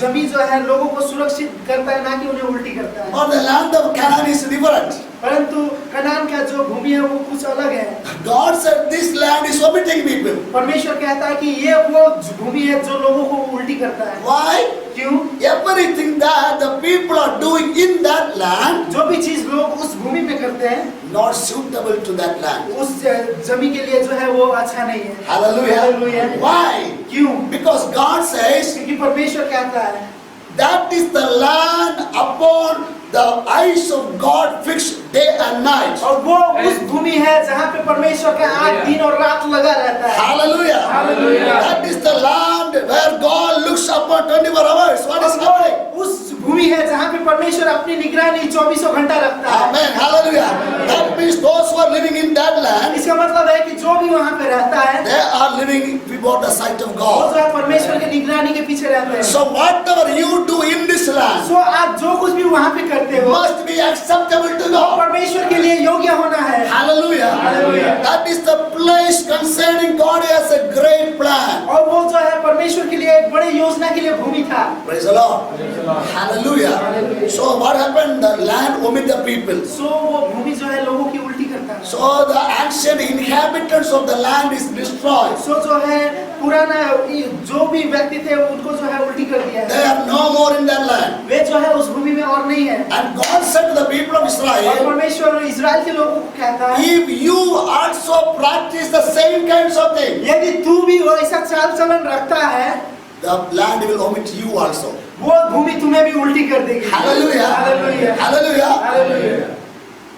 जमीन जो है लोगों को सुरक्षित करता है, ना कि उन्हें उल्टी करता है। But the land of Canaan is different. परंतु कनान का जो भूमि है वो कुछ अलग है। God said this land is vomiting people. परमेश्वर कहता है कि ये वो भूमि है जो लोगों को उल्टी करता है। Why? क्यों? Everything that the people are doing in that land, जो भी चीज लोग उस भूमि में करते हैं, not suitable to that land. उस जमीन के लिए जो है वो अच्छा नहीं है। Hallelujah. Hallelujah. Why? क्यों? Because God says क्योंकि परमेश्वर कहता है that is the land upon the eyes of God fixed day and night. और वो उस भूमि है जहाँ पे परमेश्वर का आँख दिन और रात लगा रहता है। Hallelujah. Hallelujah. That is the land where God looks upon 24 hours. What is happening? उस भूमि है जहाँ पे परमेश्वर अपनी निगरानी 24 घंटा रखता है। Amen. Hallelujah. That means those who are living in that land, इसका मतलब है कि जो भी वहाँ पे रहता है, they are living before the sight of वो God. जो है परमेश्वर की निगरानी के पीछे रहते हैं। So whatever you do in this land सो आप जो कुछ भी वहाँ पे करते हो, must be acceptable to वो God. परमेश्वर के लिए योग्य होना है। Hallelujah. Hallelujah. That is the place concerning God has a great plan. और वो जो है परमेश्वर के लिए एक बड़े योजना के लिए भूमि था। Praise the Lord. Hallelujah. So what happened? The land vomited the people. सो वो भूमि जो है लोगों की उल्टी करता है। So the ancient inhabitants of the land is destroyed. सो जो है पुराना जो भी व्यक्ति थे उनको जो है उल्टी कर दिया They है। are no more in that land. वे जो है उस भूमि में और नहीं है। And God said to the people of और Israel, परमेश्वर इजराइल के लोगों को कहता है, if you also practice the same kinds of things, यदि तू भी वैसा चाल चलन रखता है, the land will vomit you also. वो भूमि तुम्हें भी उल्टी कर देगी। Hallelujah. Hallelujah. Hallelujah. Hallelujah.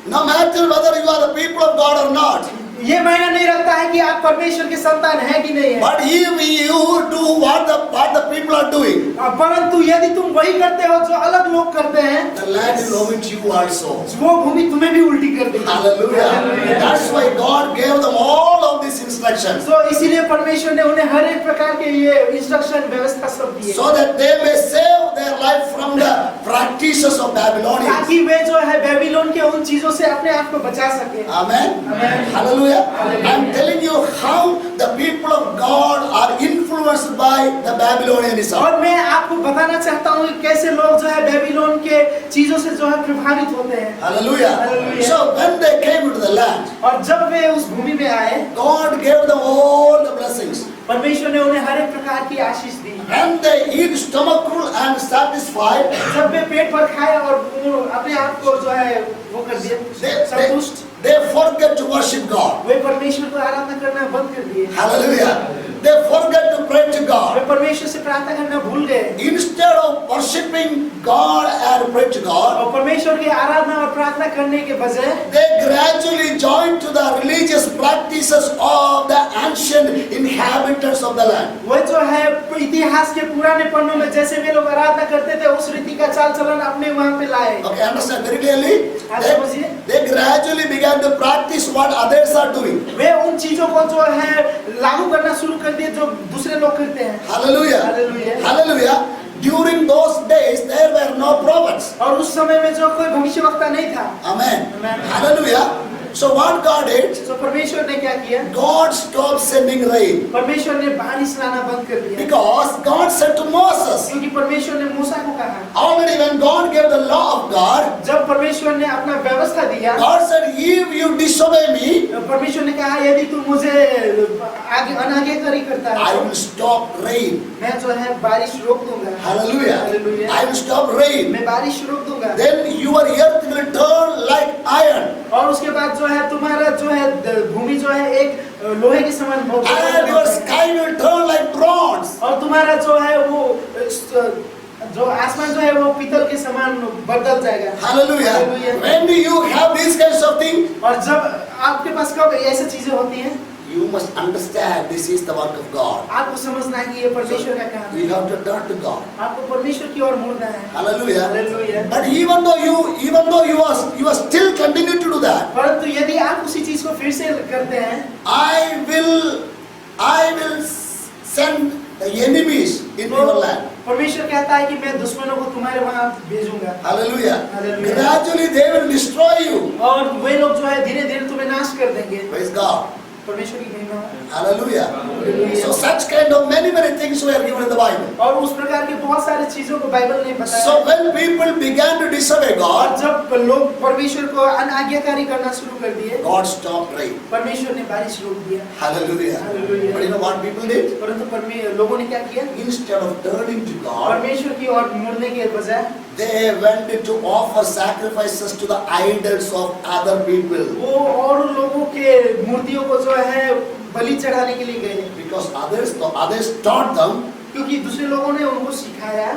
No matter whether you are the people of God or not. ये मायना नहीं रखता है कि आप परमेश्वर के संतान हैं कि नहीं है। But if you do what the people are doing, परंतु यदि तुम वही करते हो जो अलग लोग करते हैं, the land will vomit you also. वो भूमि तुम्हें भी उल्टी कर देगी। Hallelujah. Hallelujah. That's why God gave them all of these instructions. instructions तो इसीलिए परमेश्वर ने उन्हें हर एक प्रकार के ये इंस्ट्रक्शन व्यवस्था सब दिए so that they may save their life from the practices of Babylonians. ताकि वे जो है बेबीलोन के उन चीजों से अपने आप को बचा सके। Amen. Amen. Hallelujah. Hallelujah. I'm telling you how the people of God are influenced by the Babylonianism. और मैं आपको बताना चाहता हूँ कि कैसे लोग जो है बेबीलोन के चीजों से जो है प्रभावित होते हैं। Hallelujah. Hallelujah. So when they came into the land, और जब वे उस भूमि में आए, God gave them all the blessings. परमेश्वर ने उन्हें हर एक प्रकार की आशीष दी। When they eat stomach full and satisfied, जब वे पेट भर खाए और वो अपने आप को जो है वो कर दिए संतुष्ट, they forget to worship God. वे परमेश्वर को आराधना करना बंद कर दिए। Hallelujah. They forget to pray to way God. परमेश्वर से प्रार्थना करना भूल गए Instead of worshiping God and pray to God, और परमेश्वर की आराधना और प्रार्थना करने के बजाय they gradually joined to the religious practices of the ancient inhabitants of the land. वो जो है इतिहास के पुराने पन्नों में जैसे वे लोग आराधना करते थे उस रीति का चाल चलन अपने वहाँ पे लाए। Okay, understand very clearly? हाँ, समझिए। They gradually began to practice what others are doing. वे उन चीजों को जो है लागू करना शुरू कर दिए जो दूसरे लोग करते हैं। Hallelujah. Hallelujah. Hallelujah. During those days, there were no prophets. और उस समय में जो कोई भविष्यवक्ता नहीं था। Amen. Amen. Hallelujah. So what God did, तो परमेश्वर ने क्या किया? God stopped sending rain. परमेश्वर ने बारिश लाना बंद कर दिया। Because God said to Moses, क्योंकि परमेश्वर ने मूसा को कहा, already when God gave the law of God, जब परमेश्वर ने अपना व्यवस्था दिया, God said, if you disobey me, परमेश्वर ने कहा यदि तू मुझे आगे अनाज्ञाकारी करता I है will stop rain. मैं जो है बारिश रोक दूंगा। Hallelujah. Hallelujah. I will stop rain. मैं बारिश रोक दूंगा। Then your earth will turn like iron. और उसके बाद जो है तुम्हारा जो है भूमि जो है एक लोहे के समान हो And your sky will turn like bronze. और तुम्हारा जो है वो जो आसमान जो है वो पीतल के समान बदल जाएगा। Hallelujah. Hallelujah. When do you have these kinds of things? और जब आपके पास कब ऐसी चीजें होती हैं, You must understand this is the work of God. आपको समझना है कि ये परमेश्वर का काम है। You have to turn to God. आपको परमेश्वर की ओर मुड़ना है। Hallelujah. Hallelujah. But even though you are still continue to do that, परंतु यदि आप उसी चीज को फिर से करते हैं, I will send the enemies in your land. परमेश्वर कहता है कि मैं दुश्मनों को तुम्हारे वहां भेजूंगा। Hallelujah. Hallelujah. Gradually they will destroy you. और वे लोग जो है धीरे धीरे तुम्हें नाश कर देंगे। Praise God. परमेश्वर की महिमा। Hallelujah. Hallelujah. So such kind of many things were given in the Bible. और उस प्रकार की बहुत सारी चीजों को बाइबल ने बताया। So when people began to disobey और God, जब लोग परमेश्वर को अनाज्ञाकारी करना शुरू कर दिए, God stopped rain. परमेश्वर ने बारिश रोक दिया। Hallelujah. Hallelujah. But you know what people did? परंतु लोगों ने क्या किया? Instead of turning to God, परमेश्वर की ओर मुड़ने के बजाय they went to offer sacrifices to the idols of other people. वो और लोगों के मूर्तियों को जो है बलि चढ़ाने के लिए गए। Because others taught them, क्योंकि दूसरे लोगों ने उनको सिखाया,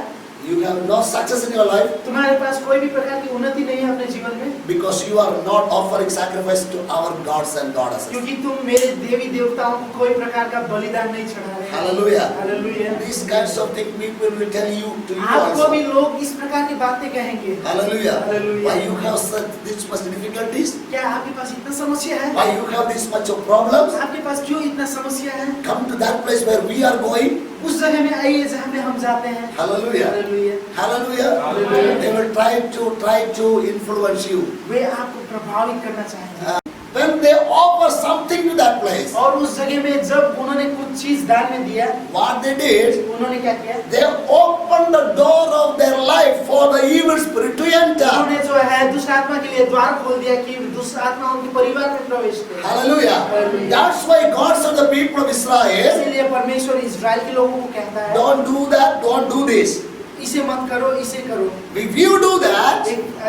you have no success in your life तुम्हारे पास कोई भी प्रकार की उन्नति नहीं है अपने जीवन में, because you are not offering sacrifice to our gods and goddesses. क्योंकि तुम मेरे देवी देवताओं को कोई प्रकार का बलिदान नहीं चढ़ा रहे। Hallelujah. Hallelujah. These kinds of things people will tell you to you आपको also. भी लोग इस प्रकार की बातें कहेंगे। Hallelujah. Hallelujah. Why you have this much difficulties? क्या आपके पास इतना समस्या है? Why you have this much of problems? आपके पास क्यों इतना समस्या है? Come to that place where we are going. उस जगह में आइए जहाँ पे हम जाते हैं। Hallelujah. Hallelujah. Hallelujah. Hallelujah. They will try to influence you. वे आपको प्रभावित करना चाहेंगे। When they offer something to that place, और उस जगह में जब उन्होंने कुछ चीज दान में दिया, what they did, उन्होंने क्या किया? they opened the door of their life for the evil spirit to enter. उन्होंने जो है दुष्ट आत्मा के लिए द्वार खोल दिया कि दुष्ट आत्मा उनके परिवार में प्रवेश करे। Hallelujah. Hallelujah. That's why God said the people of Israel, इसीलिए परमेश्वर इस्राएल के लोगों को कहता है, don't do that, don't do this. इसे मत करो, इसे करो। If you do that,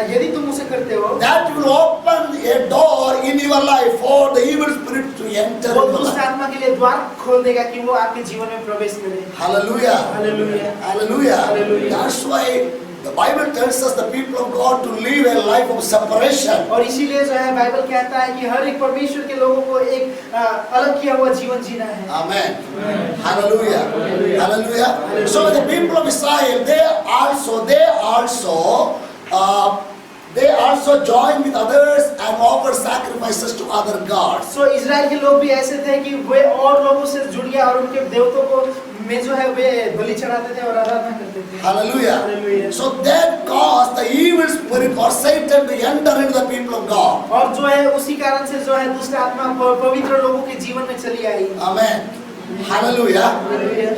यदि तुम उसे करते हो, that will open a door in your life for the evil spirit to enter वो in your दुष्ट life. आत्मा के लिए द्वार खोल देगा कि वो आपके जीवन में प्रवेश करे। Hallelujah. Hallelujah. Hallelujah. Hallelujah. That's why the Bible tells us the people of God to live a life of separation. और इसीलिए जो है बाइबल कहता है कि हर एक परमेश्वर के लोगों को एक अलग किया हुआ जीवन जीना है। Amen. Hallelujah. Hallelujah. So the people of Israel, they also they also joined with others and offered sacrifices to other gods. So Israel के लोग भी ऐसे थे कि वे और लोगों से जुड़ गया और उनके देवताओं को में जो है वे बलि चढ़ाते थे और आराधना करते थे। Hallelujah. Hallelujah. So that caused the evil spirit or Satan to enter into the people of God. और जो है उसी कारण से जो है दुष्ट आत्मा पवित्र लोगों के जीवन में चली आई। Amen. Hallelujah.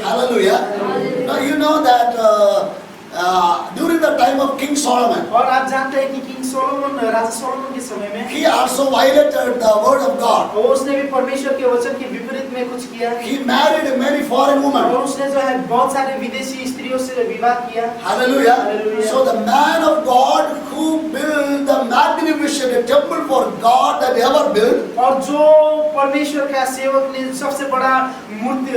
Hallelujah. Now you know that during the time of King Solomon, और आप जानते हैं कि किंग सोलोमन राजा सोलोमन के समय में he also violated the word of God. और उसने भी परमेश्वर के वचन के विपरीत में कुछ किया He married many foreign women. और उसने जो है बहुत सारे विदेशी स्त्रियों से विवाह किया। Hallelujah. Hallelujah. So the man of God who built the magnificent temple for God that ever built, और जो परमेश्वर का सेवक ने सबसे बड़ा मूर्ति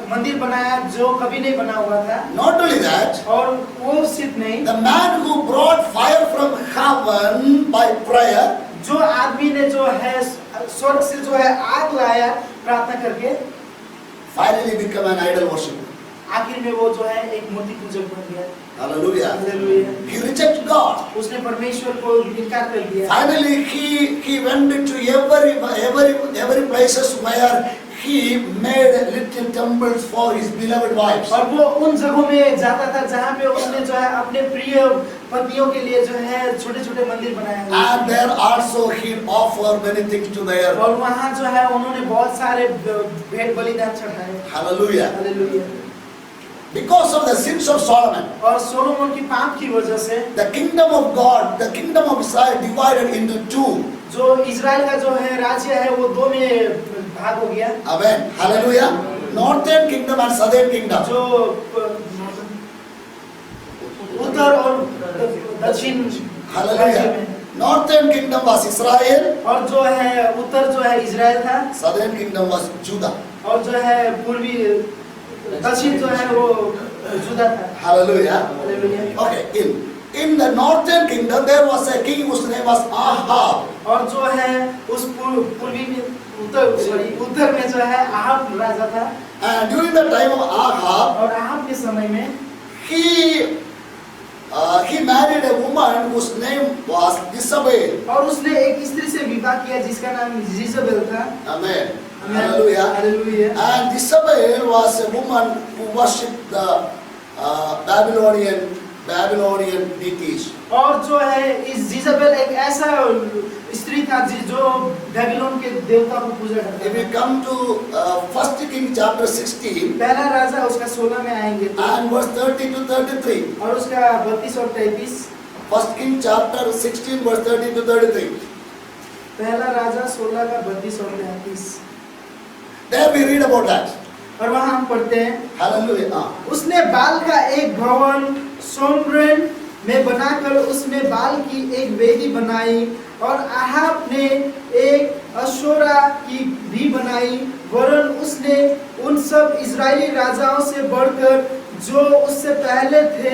मंदिर बनाया जो कभी नहीं बना हुआ था, not only that, और वो सिर्फ नहीं, the man who brought fire from heaven by prayer, जो आदमी ने जो है स्वर्ग से जो है आग लाया प्रार्थना करके, finally become an idol worshiper. आखिर में वो जो है एक मूर्ति पूजक बन गया। Hallelujah. Hallelujah. He rejected God. उसने परमेश्वर को इनकार कर दिया। Finally, he went into every places where he made little temples for his beloved wives. और वो उन जगहों में जाता था जहाँ पे उसने जो है अपने प्रिय पत्नियों के लिए जो है छोटे-छोटे मंदिर बनाए हुए। And there also he offered many things to their. और वहाँ जो है उन्होंने बहुत सारे भेंट बलिदान चढ़ाए। Hallelujah. Hallelujah. Because of the sins of Solomon, और सोलोमन की पाप की वजह से the kingdom of God, the kingdom of Israel divided into two. जो इजराइल का जो है राज्य है वो दो में भाग हो गया। Amen. Hallelujah. Northern kingdom and southern kingdom. जो उत्तर और दक्षिण Hallelujah. Northern kingdom was Israel. और जो है उत्तर जो है इजराइल था Southern kingdom was Judah. और जो है पूर्वी दक्षिण जो है वो जुदा था। Hallelujah. Hallelujah. Okay. In the northern kingdom there was a king whose name was Ahab. और जो है उस पूर्वी में उत्तर में जो है आहाब राजा था। And during the time of Ahab, और आहाब के समय में he married a woman whose name was Jezebel. और उसने एक स्त्री से विवाह किया जिसका नाम जीजेबेल था। Amen. Hallelujah. Hallelujah. And Jezebel was a woman who worshipped the Babylonian deities. और जो है इस जीजेबेल एक ऐसा स्त्री था जो बेबीलोन के देवता को पूजा करता If we था। come to 1 King chapter 16 पहला राजा उसका 16 में आएंगे तो and verse 30 to 33. और उसका 32 और 33। 1 King chapter 16 verse 30 to 33. पहला राजा 16 का 32 और 33। There we read about that. और वहाँ हम पढ़ते हैं Hallelujah. उसने बाल का एक भवन सोमरेन में बनाकर उसमें बाल की एक वेदी बनाई और आहाब ने एक अशोरा की भी बनाई वरन उसने उन सब इजरायली राजाओं से बढ़कर जो उससे पहले थे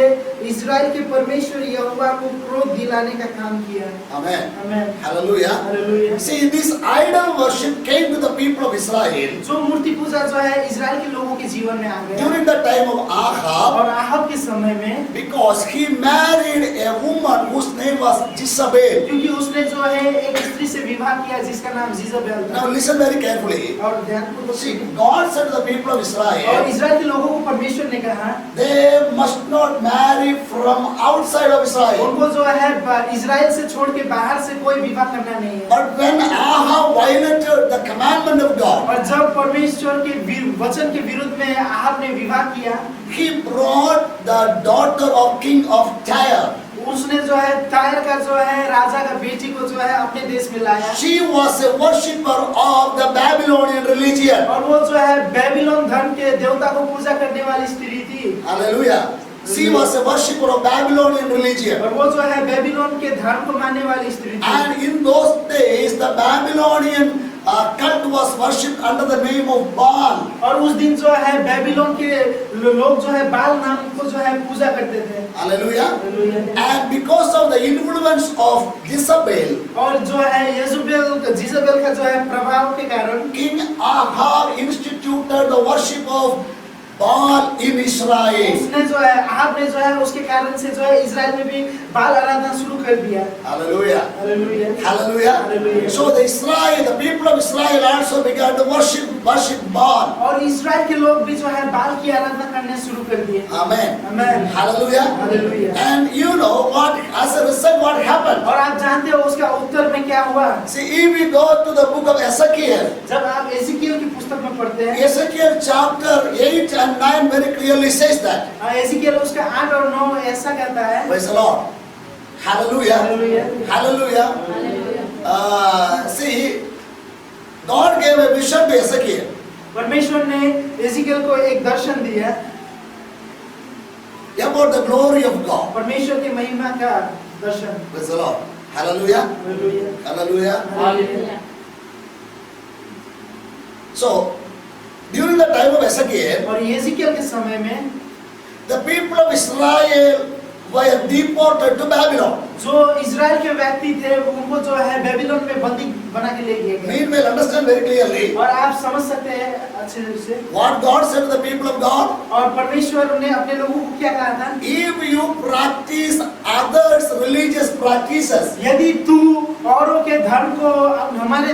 इजराइल के परमेश्वर यहोवा को क्रोध दिलाने का काम किया। Amen. Amen. Hallelujah. Hallelujah. See, this idol worship came to the people of Israel जो मूर्ति पूजा जो है इजराइल के लोगों के जीवन में आ गया during the time of Ahab और आहाब के समय में because he married a woman whose name was Jezebel. क्योंकि उसने जो है एक स्त्री से विवाह किया जिसका नाम जीजेबेल था। Now listen very carefully. और ध्यानपूर्वक See, God said to the people of और Israel, इजराइल के लोगों को परमेश्वर ने कहा they must not marry from outside of Israel. उनको जो है इजराइल से छोड़ के बाहर से कोई विवाह करना नहीं है। But when Ahab violated the commandment of God, और जब परमेश्वर के वचन के विरुद्ध में आहाब ने विवाह किया he brought the daughter of king of Tyre. उसने जो है टायर का जो है राजा का बेटी को जो है अपने देश में लाया। She was a worshipper of the Babylonian religion. और वो जो है बेबीलोन धर्म के देवता को पूजा करने वाली स्त्री थी। Hallelujah. She was a worshipper of Babylonian religion. और वो जो है बेबीलोन के धर्म को मानने वाली स्त्री थी। And in those days, the Babylonian cult was worshipped under the name of Baal. और उस दिन जो है बेबीलोन के लोग जो है बाल नाम को जो है पूजा करते थे। Hallelujah. Hallelujah. And because of the influence of Jezebel, और जो है जीजेबेल का जो है प्रभाव के कारण King Ahab instituted the worship of Baal in Israel. उसने जो है आहाब ने जो है उसके कारण से जो है इजराइल में भी बाल आराधना शुरू कर दिया। Hallelujah. Hallelujah. Hallelujah. Hallelujah. So the people of Israel also began to worship Baal. और इजराइल के लोग भी जो है बाल की आराधना करने शुरू कर दिए। Amen. Amen. Hallelujah. Hallelujah. And you know what, as a result, what happened? और आप जानते हो उसका उत्तर में क्या हुआ? See, if we go to the book of Ezekiel, जब आप एजिकियल की पुस्तक में पढ़ते हैं, Ezekiel chapter 8 and 9 very clearly says that. एजिकियल उसका 8 और 9 ऐसा कहता है। Praise the Lord. Hallelujah. Hallelujah. Hallelujah. See, God gave a vision to Ezekiel. परमेश्वर ने एजिकियल को एक दर्शन दिया About the glory of God. परमेश्वर की महिमा का दर्शन। Praise the Lord. Hallelujah. Hallelujah. Hallelujah. Hallelujah. So, during the time of Ezekiel, और एजिकियल के समय में the people of Israel were deported to Babylon. जो इजराइल के व्यक्ति थे उनको जो है बेबीलोन में बंदी बना के ले गए गए। Meanwhile, understand very clearly और आप समझ सकते हैं अच्छे से what God said to the people of God. और परमेश्वर ने अपने लोगों को क्या कहा था? If you practice others' religious practices, यदि तू औरों के धर्म को हमारे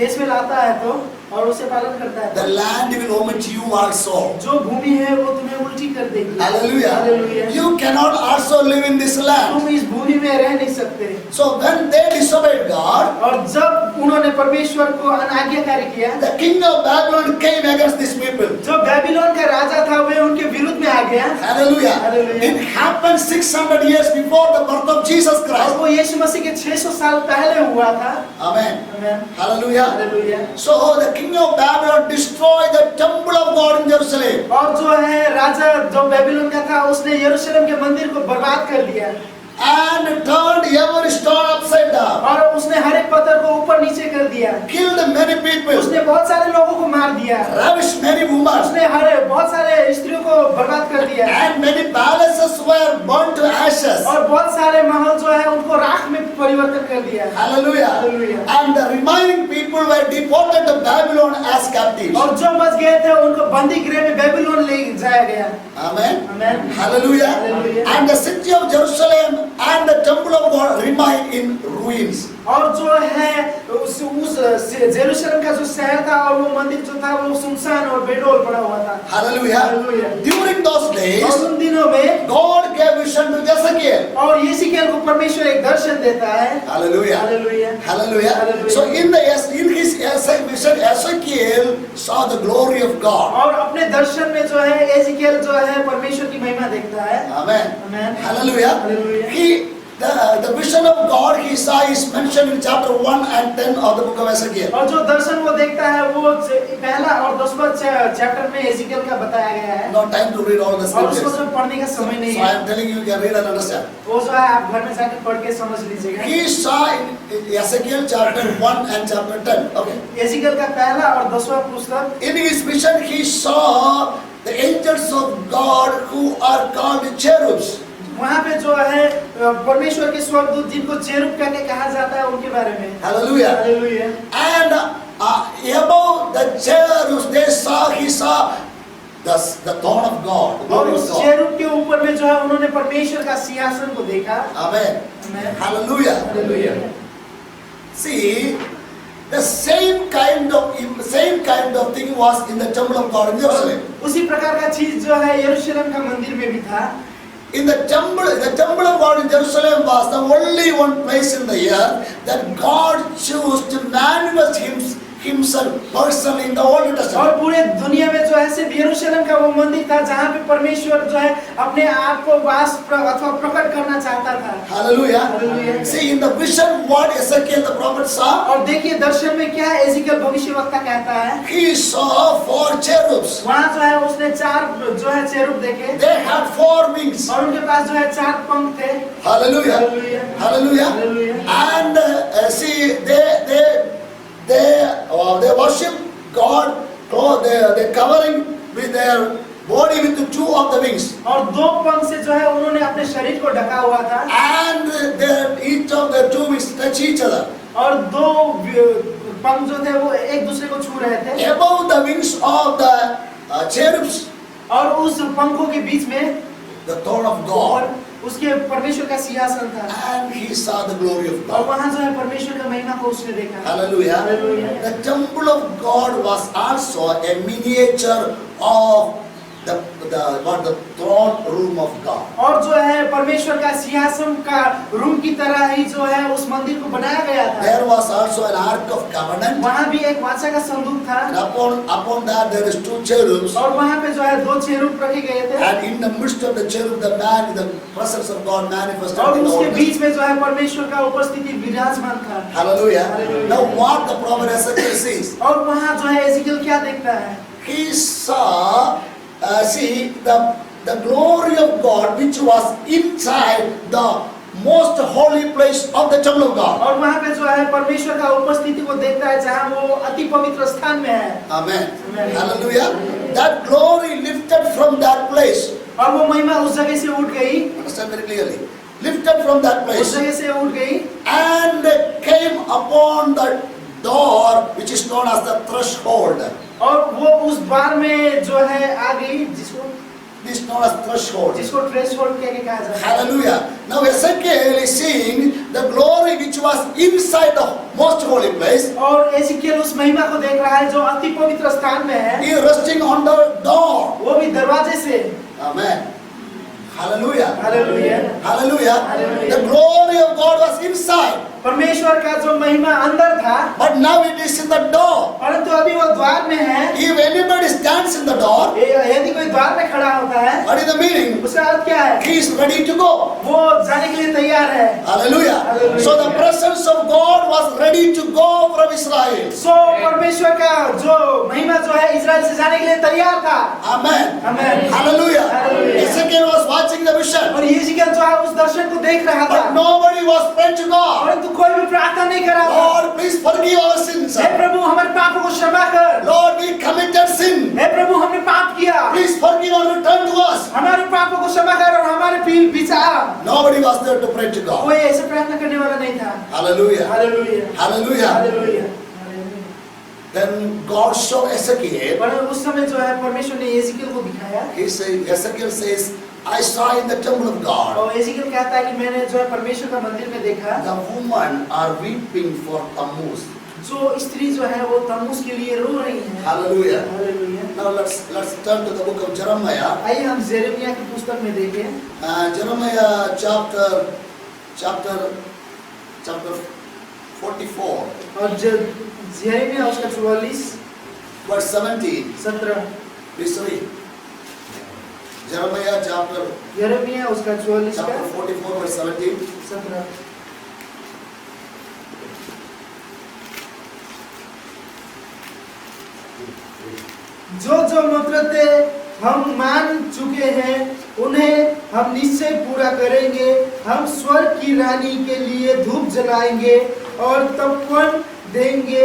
देश में लाता है तो और उसे पालन करता है the तो land will omit you also. जो भूमि है वो तुम्हें उल्टी कर देगी। Hallelujah. Hallelujah. You cannot also live in this land. तुम इस भूमि में रह नहीं सकते। So when they disobeyed God, और जब उन्होंने परमेश्वर को अनाज्ञाकारी किया, the king of Babylon came against these people. जो बेबीलोन का राजा था वे उनके विरुद्ध में आ गया। Hallelujah. Hallelujah. It happened 600 years before the birth of Jesus और Christ. वो यीशु मसीह के 600 साल पहले हुआ था। Amen. Amen. Hallelujah. Hallelujah. So the king of Babylon destroyed the temple of God in Jerusalem. और जो है राजा जो बेबीलोन का था उसने यरूशलेम के मंदिर को बर्बाद कर दिया And turned every stone upside down. और उसने हर एक पत्थर को ऊपर नीचे कर दिया। Killed many people. उसने बहुत सारे लोगों को मार दिया। Ravished many women. उसने बहुत सारे स्त्रियों को बर्बाद कर दिया। And many palaces were burnt to ashes. और बहुत सारे महल जो है उनको राख में परिवर्तन कर दिया। Hallelujah. Hallelujah. And the remaining people were deported to Babylon as captives. और जो बच गए थे उनको बंदी गृह में बेबीलोन ले जाया गया। Amen. Amen. Hallelujah. Hallelujah. And the city of Jerusalem and the temple of God remain in ruins. और जो है उस जेरूशलेम का जो शहर था और वो मंदिर जो था वो सुनसान और बेडौल पड़ा हुआ था। Hallelujah. Hallelujah. During those days, और उन दिनों में God gave vision to Ezekiel. और यिसकियल को परमेश्वर एक दर्शन देता है। Hallelujah. Hallelujah. Hallelujah. Hallelujah. So in his vision, Ezekiel saw the glory of God. और अपने दर्शन में जो है यिसकियल जो है परमेश्वर की महिमा देखता है। Amen. Amen. Hallelujah. Hallelujah. The vision of God he saw is mentioned in chapter 1 and 10 of the book of Ezekiel. और जो दर्शन वो देखता है वो पहला और 10वां चैप्टर में यिसकियल का बताया गया है। No time to read all the और उसको scriptures. जो पढ़ने का समय नहीं So I है। am telling you, you can read and understand. वो जो है आप घर में जाकर पढ़ के समझ लीजिएगा। He saw in Ezekiel chapter 1 and chapter 10. Okay. यिसकियल का पहला और 10वां पुस्तक In his vision he saw the angels of God who are called cherubs. वहाँ पे जो है परमेश्वर के स्वर्गदूत जिनको चेरुब करके कहा जाता है उनके बारे में। Hallelujah. Hallelujah. And above the cherubs he saw the throne of God. The और glory of उस God. चेरुब के ऊपर में जो है उन्होंने परमेश्वर का सिंहासन को देखा। Amen. Amen. Hallelujah. Hallelujah. See, the same kind of thing was in the temple of God in Jerusalem. उसी प्रकार का चीज जो है यरूशलेम का मंदिर में भी था। In the temple of God in Jerusalem was the only one place in the year that God chose to manifest himself personally in the Old Testament. और पूरे दुनिया में जो है सिर्फ यरूशलेम का वो मंदिर था जहाँ पे परमेश्वर जो है अपने आप को अथवा प्रकट करना चाहता था। Hallelujah. Hallelujah. See, in the vision what Ezekiel the prophet saw, और देखिए दर्शन में क्या यिसकियल भविष्यवक्ता कहता है। he saw 4 cherubs. वहाँ जो है उसने 4 जो है चेरुब देखे They had 4 wings. और उनके पास जो है 4 पंख थे। Hallelujah. Hallelujah. Hallelujah. Hallelujah. And see, they worship God. They covering with their body with 2 of the wings. और 2 पंख से जो है उन्होंने अपने शरीर को ढका हुआ था। And each of the 2 wings touch each other. और 2 पंख जो थे वो एक दूसरे को छू रहे थे। Above the wings of the cherubs, और उस पंखों के बीच में the throne of और God, उसके परमेश्वर का सिंहासन था and he saw the glory of और God. वहां जो है परमेश्वर का महिमा को उसने देखा। Hallelujah. Hallelujah. The temple of God was also a miniature of the throne room of God. और जो है परमेश्वर का सिंहासन का रूम की तरह ही जो है उस मंदिर को बनाया गया था। There was also an ark of covenant, वहाँ भी एक वाचा का संदूक था and upon that there is two cherubs, और वहाँ पे जो है 2 चेरूब रखे गए थे and in the midst of the cherub the presence of God manifested और in the उसके Old बीच Testament. में जो है परमेश्वर का उपस्थिति विराजमान था। Hallelujah. Hallelujah. Now what the prophet Ezekiel sees, और वहाँ जो है एजिकियल क्या देखता है? he saw see the glory of God which was inside the most holy place of the temple of God. और वहाँ पे जो है परमेश्वर का उपस्थिति को देखता है जहाँ वो अति पवित्र स्थान में है। Amen. Amen. Hallelujah. That glory lifted from that place. और वो महिमा उस जगह से उठ गई, Understand very clearly. Lifted from that उस place जगह से उठ गई and came upon the door which is known as the threshold. और वो उस द्वार में जो है आ गई जिसको This is known as threshold. Threshold कहा जाता है। Hallelujah. Now Ezekiel is seeing the glory which was inside the most holy place. और एजिकियल उस महिमा को देख रहा है जो अति पवित्र स्थान में है, He is resting on the door. वो भी दरवाजे से। Amen. Hallelujah. Hallelujah. Hallelujah. Hallelujah. The glory of God was inside, परमेश्वर का जो महिमा अंदर था but now it is in the door. परंतु अभी वो द्वार में है। If anybody stands in the door, यदि कोई द्वार में खड़ा होता है what is the meaning? उसका अर्थ क्या है? He is ready to go. वो जाने के लिए तैयार है। Hallelujah. Hallelujah. So the presence of God was ready to go from Israel. सो परमेश्वर का जो महिमा जो है इजराइल से जाने के लिए तैयार था। Amen. Amen. Hallelujah. Hallelujah. Ezekiel was watching the vision, और एजिकियल जो है उस दर्शन को देख रहा था but nobody was praying to God. परंतु कोई भी प्रार्थना नहीं कर रहा था। Lord, please forgive our sins. हे प्रभु हमारे पापों को क्षमा कर। Lord, we committed sin. हे प्रभु हमने पाप किया, Please forgive and return to us. हमारे पापों को क्षमा कर और हमारे पीछे आ। Nobody was there to pray to God. कोई ऐसे प्रार्थना करने वाला नहीं था। Hallelujah. Hallelujah Hallelujah. Hallelujah. Then God showed Ezekiel. पर उस समय जो है परमेश्वर ने एजिकियल को दिखाया He said, Ezekiel says, I saw in the temple of God और एजिकियल कहता है कि मैंने जो है परमेश्वर का मंदिर में देखा the women are weeping for Tammuz. जो स्त्री जो है वो तम्मूज के लिए रो रही है। Hallelujah. Hallelujah. Now let's turn to the book of Jeremiah. आइए हम जेरेमिया की पुस्तक में देखें Jeremiah chapter 44 और जेरेमिया उसका 44 verse 17. 17 Please read. Jeremiah chapter Jeremiah उसका 44 का 44 verse 17. 17 जो जो मुद्रतें हम मान चुके हैं उन्हें हम निश्चय पूरा करेंगे। हम स्वर्ग की रानी के लिए धूप जलाएंगे और तर्पण देंगे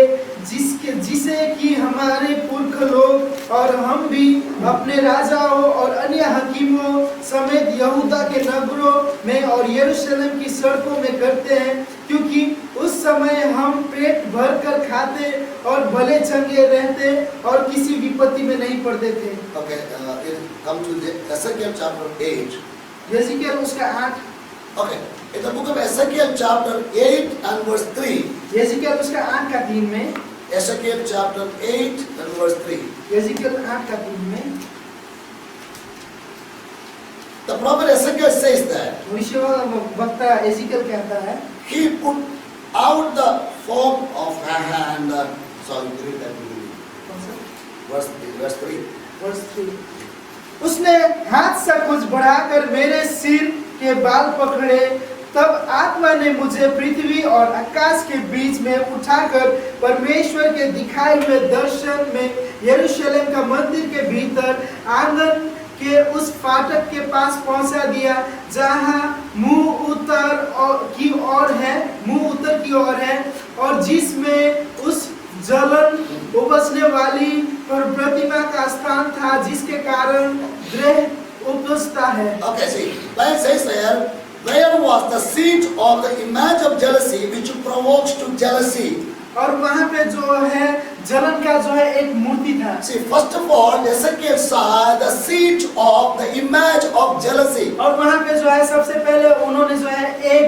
जिसे कि हमारे पुरख लोग और हम भी अपने राजाओं और अन्य हकीमों समेत यहूदा के नगरों में और यरूशलेम की सड़कों में करते हैं, क्योंकि उस समय हम पेट भर कर खाते और भले चंगे रहते और किसी विपत्ति में नहीं पड़ते थे। Okay, come to Ezekiel chapter 8. एजिकियल उसका 8 Okay, in the book of Ezekiel chapter 8 and verse 3. एजिकियल उसका 8 का 3 में Ezekiel chapter 8 and verse 3. एजिकियल 8 का 3 में The prophet Ezekiel says that भविष्यवक्ता एजिकियल कहता है he put out the form of a hand. Sorry, read that. Verse 3. Verse 3 उसने हाथ सा कुछ बढ़ाकर मेरे सिर के बाल पकड़े, तब आत्मा ने मुझे पृथ्वी और आकाश के बीच में उठाकर परमेश्वर के दिखाए हुए दर्शन में यरूशलेम का मंदिर के भीतर आंगन के उस फाटक के पास पहुंचा दिया जहां मुंह उत्तर की ओर है और जिसमें उस जलन उपजने वाली प्रतिमा का स्थान था जिसके कारण ग्रह उपजता है। Okay, see, when it says there, where was the seat of the image of jealousy which provokes to jealousy? और वहाँ पे जो है जलन का जो है एक मूर्ति था। See, first of all, Ezekiel saw the seat of the image of jealousy. और वहाँ पे जो है सबसे पहले उन्होंने जो है एक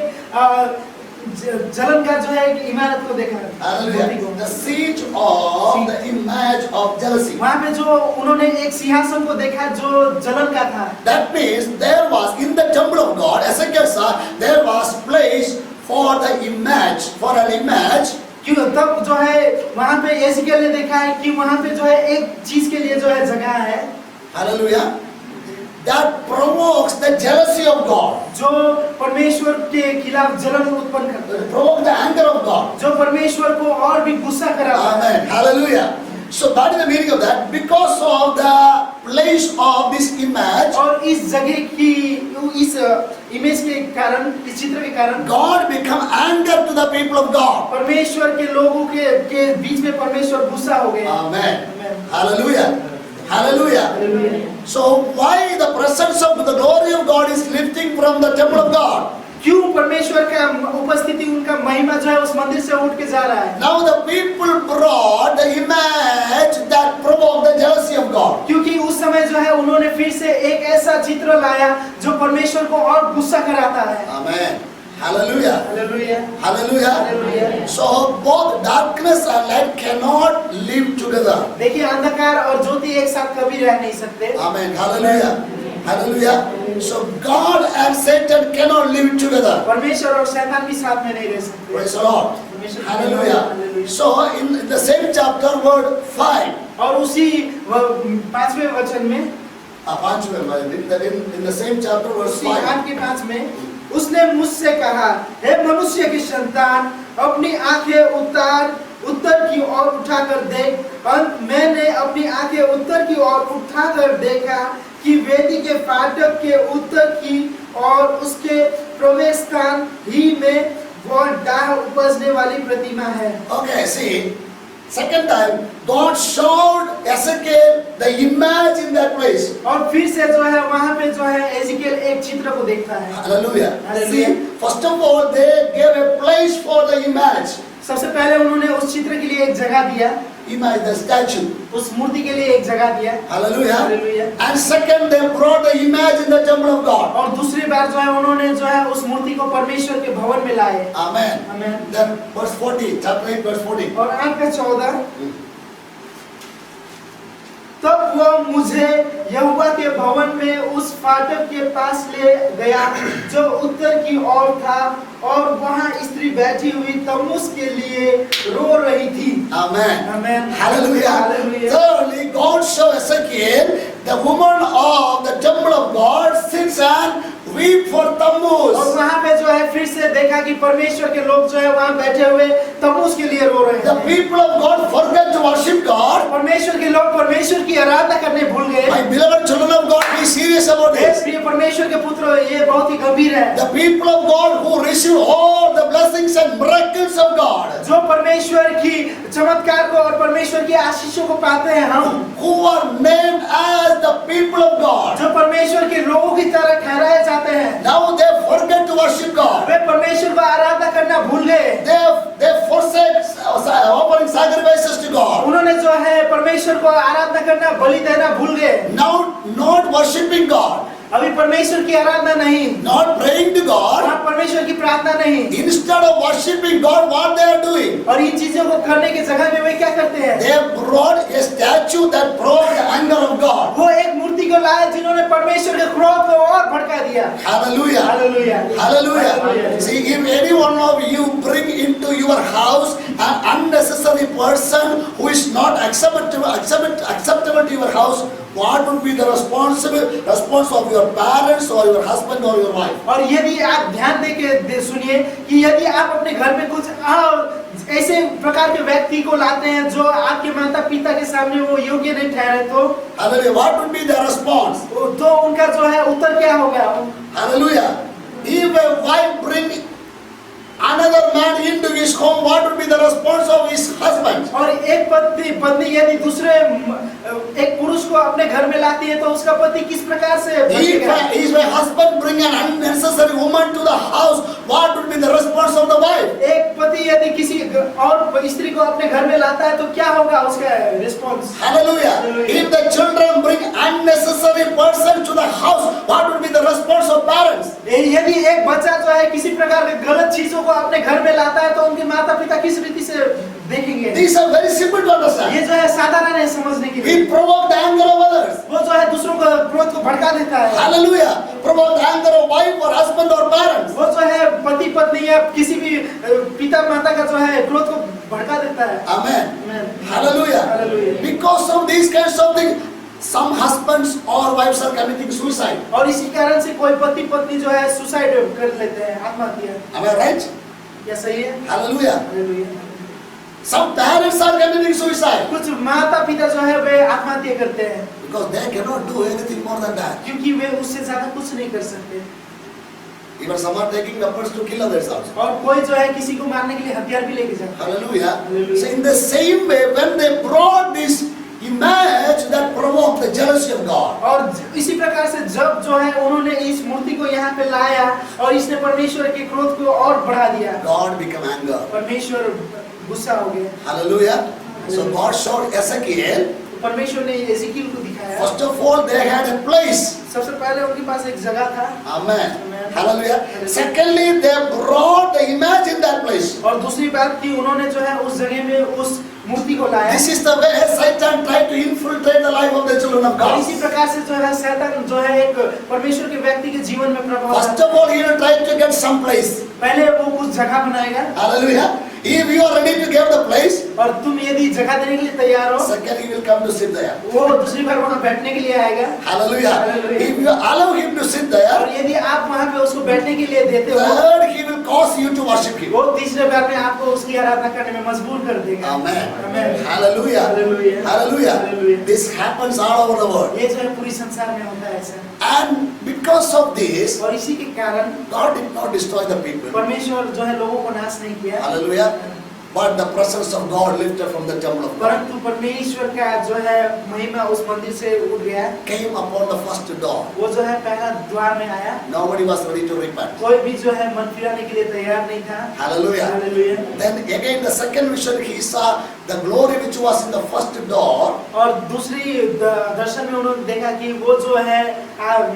जलन का जो है एक इमारत को देखा। Hallelujah. The seat of the image of jealousy. वहाँ पे जो उन्होंने एक सिंहासन को देखा जो जलन का था। That means there was in the temple of God, Ezekiel saw, there was place for the image, for an image. क्यों तब जो है वहाँ पे एजिकेल ने देखा है कि वहाँ पे जो है एक चीज के लिए जो है जगह है। Hallelujah. That provokes the jealousy of God. जो परमेश्वर के खिलाफ जलन उत्पन्न करता है। Provoke the anger of God. जो परमेश्वर को और भी गुस्सा कराता है। Amen. Hallelujah. So that is the meaning of that. Because of the place of this image, और इस जगह की इस इमेज के कारण, इस चित्र के कारण God become anger to the people of God. परमेश्वर के लोगों के बीच में परमेश्वर गुस्सा हो गए। Amen. Amen. Hallelujah. Hallelujah. Hallelujah. So why the presence of the glory of God is lifting from the temple of God? क्यों परमेश्वर का उपस्थिति उनका महिमा जो है उस मंदिर से उठ के जा रहा है? Now the people brought the image that provoked the jealousy of God. क्योंकि उस समय जो है उन्होंने फिर से एक ऐसा चित्र लाया जो परमेश्वर को और गुस्सा कराता है। Amen. Hallelujah. Hallelujah. Hallelujah. Hallelujah. So both darkness and light cannot live together. देखिए अंधकार और ज्योति एक साथ कभी रह नहीं सकते। Amen. Hallelujah. Hallelujah. So God and Satan cannot live together. परमेश्वर और शैतान भी साथ में नहीं रह सकते। Praise the Lord. Hallelujah. So in the same chapter, word 5. और उसी 5वें वचन में In the same chapter, verse 5. 8 के 5 में उसने मुझसे कहा, हे मनुष्य की संतान, अपनी आंखें उत्तर की ओर उठाकर देख। मैंने अपनी आंखें उत्तर की ओर उठाकर देखा कि वेदी के फाटक के उत्तर की और उसके प्रवेश स्थान ही में वह डाह उपजने वाली प्रतिमा है। Okay, see, second time God showed Ezekiel the image in that place. और फिर से जो है वहाँ पे जो है एजिकेल एक चित्र को देखता है। Hallelujah. Hallelujah. See, first of all, they gave a place for the image. सबसे पहले उन्होंने उस चित्र के लिए एक जगह दिया, Image, the statue. उस मूर्ति के लिए एक जगह दिया। Hallelujah. Hallelujah. And second, they brought the image in the temple of God. और दूसरी बार जो है उन्होंने जो है उस मूर्ति को परमेश्वर के भवन में लाए। Amen. Amen. Then verse 40, chapter 8, verse 40. और 8 का 14 तब वह मुझे यहोवा के भवन में उस फाटक के पास ले गया जो उत्तर की ओर था और वहाँ स्त्री बैठी हुई तम्बूस के लिए रो रही थी। Amen. Amen. Hallelujah. Hallelujah. Thirdly, God showed Ezekiel the woman of the temple of God sits and weep for और Tammuz. वहाँ पे जो है फिर से देखा कि परमेश्वर के लोग जो है वहाँ बैठे हुए तम्बूस के लिए रो रहे The हैं। people of God forget to worship God. परमेश्वर के लोग परमेश्वर की आराधना करने भूल गए। My beloved children of God, be serious about hey this. प्रिय परमेश्वर के पुत्र, ये बहुत ही गंभीर है। The people of God who receive all the blessings and miracles of God, जो परमेश्वर की चमत्कार को और परमेश्वर की आशीषों को पाते हैं, हम who are named as the people of God, जो परमेश्वर के लोगों की तरह ठहराए जाते हैं, now they forget to worship God. वे परमेश्वर को आराधना करना भूल गए। They forsake offering sacrifices to God. उन्होंने जो है परमेश्वर को आराधना करना, बलि देना भूल गए। Now not worshiping God, अभी परमेश्वर की आराधना नहीं, not praying to God. वहाँ परमेश्वर की प्रार्थना नहीं, Instead of worshiping God, what they are doing? और इन चीजों को करने की जगह में वे क्या करते हैं? They have brought a statue that provoked the anger of God. वो एक मूर्ति को लाए जिन्होंने परमेश्वर के क्रोध को और भड़का दिया। Hallelujah. Hallelujah. Hallelujah. Hallelujah. See, if any one of you bring into your house an unnecessary person who is not acceptable to your house, what would be the response of your parents or your husband or your wife? और यदि आप ध्यान दे सुनिए कि यदि आप अपने घर में कुछ ऐसे प्रकार के व्यक्ति को लाते हैं जो आपके माता पिता के सामने वो योग्य नहीं ठहरे, तो Hallelujah. What would be the response? तो उनका जो है उत्तर क्या होगा? Hallelujah. If a wife bring another man into his home, what would be the response of his husband? और एक पत्नी यदि दूसरे एक पुरुष को अपने घर में लाती है तो उसका पति किस प्रकार से बचेगा? If my husband bring an unnecessary woman to the house, what would be the response of the wife? एक पति यदि किसी और स्त्री को अपने घर में लाता है तो क्या होगा उसका response? Hallelujah. If the children bring unnecessary person to the house, what would be the response of parents? यदि एक बच्चा जो है किसी प्रकार के गलत चीजों को अपने घर में लाता है तो उनके माता पिता किस रीति से देखेंगे? These are very simple to understand. ये जो है साधारण है समझने के लिए। We provoke the anger of others. वो जो है दूसरों को क्रोध को भड़का देता है। Hallelujah. Provoke the anger of wife or husband or parents. वो जो है पति पत्नी या किसी भी पिता माता का जो है क्रोध को भड़का देता है। Amen. Amen. Hallelujah. Hallelujah. Because of these kinds of things, some husbands or wives are committing suicide. और इसी कारण से कोई पति पत्नी जो है सुसाइड कर लेते हैं, आत्महत्या। Am I right? क्या सही है? Hallelujah. Hallelujah. Some parents are committing suicide कुछ माता पिता जो है वे आत्महत्या करते हैं because they cannot do anything more than that. क्योंकि वे उससे ज्यादा कुछ नहीं कर सकते। Even some are taking weapons to kill others also. और कोई जो है किसी को मारने के लिए हथियार भी लेके जाता है। Hallelujah. Hallelujah. So in the same way, when they brought this image that provoked the jealousy of God, और इसी प्रकार से जब जो है उन्होंने इस मूर्ति को यहाँ पे लाया और इसने परमेश्वर के क्रोध को और बढ़ा दिया, God became anger. परमेश्वर गुस्सा हो गया। Hallelujah. So God showed Ezekiel. परमेश्वर ने एजेकियल को दिखाया। First of all, they had a place. सबसे पहले उनके पास एक जगह था। Amen. Amen. Hallelujah. Secondly, they brought the image in that place. और दूसरी बात कि उन्होंने जो है उस जगह में उस मूर्ति को लाया। This is the way Satan tried to infiltrate the life of the children of और God. इसी प्रकार से जो है शैतान जो है एक परमेश्वर के व्यक्ति के जीवन में प्रभाव First डालता of all, he will try to get some place. है। पहले वो कुछ जगह बनाएगा। Hallelujah. If you are ready to give the place, और तुम यदि जगह देने के लिए तैयार हो, second he will come to sit there. वो दूसरी बार वहाँ बैठने के लिए आएगा। Hallelujah. Hallelujah. If you allow him to sit और there, यदि आप वहाँ पे उसको बैठने के लिए देते हो, third he will cause you to worship him. वो तीसरे बार में आपको उसकी आराधना करने में मजबूर कर देगा। Amen. Amen. Hallelujah. Hallelujah. Hallelujah. Hallelujah. This happens all over the world. ये जो है पूरी संसार में होता है ऐसा। And because of this, और इसी के कारण God did not destroy the people. परमेश्वर जो है लोगों को नाश नहीं किया, Hallelujah. But the presence of God lifted from the temple of God परंतु परमेश्वर का जो है महिमा उस मंदिर से उठ गया। came upon the first door. वो जो है पहला द्वार में आया। Nobody was ready to repent. कोई भी जो है मन फिराने के लिए तैयार नहीं था। Hallelujah. Hallelujah. Then again the second vision he saw the glory which was in the first door. और दूसरी दर्शन में उन्होंने देखा कि वो जो है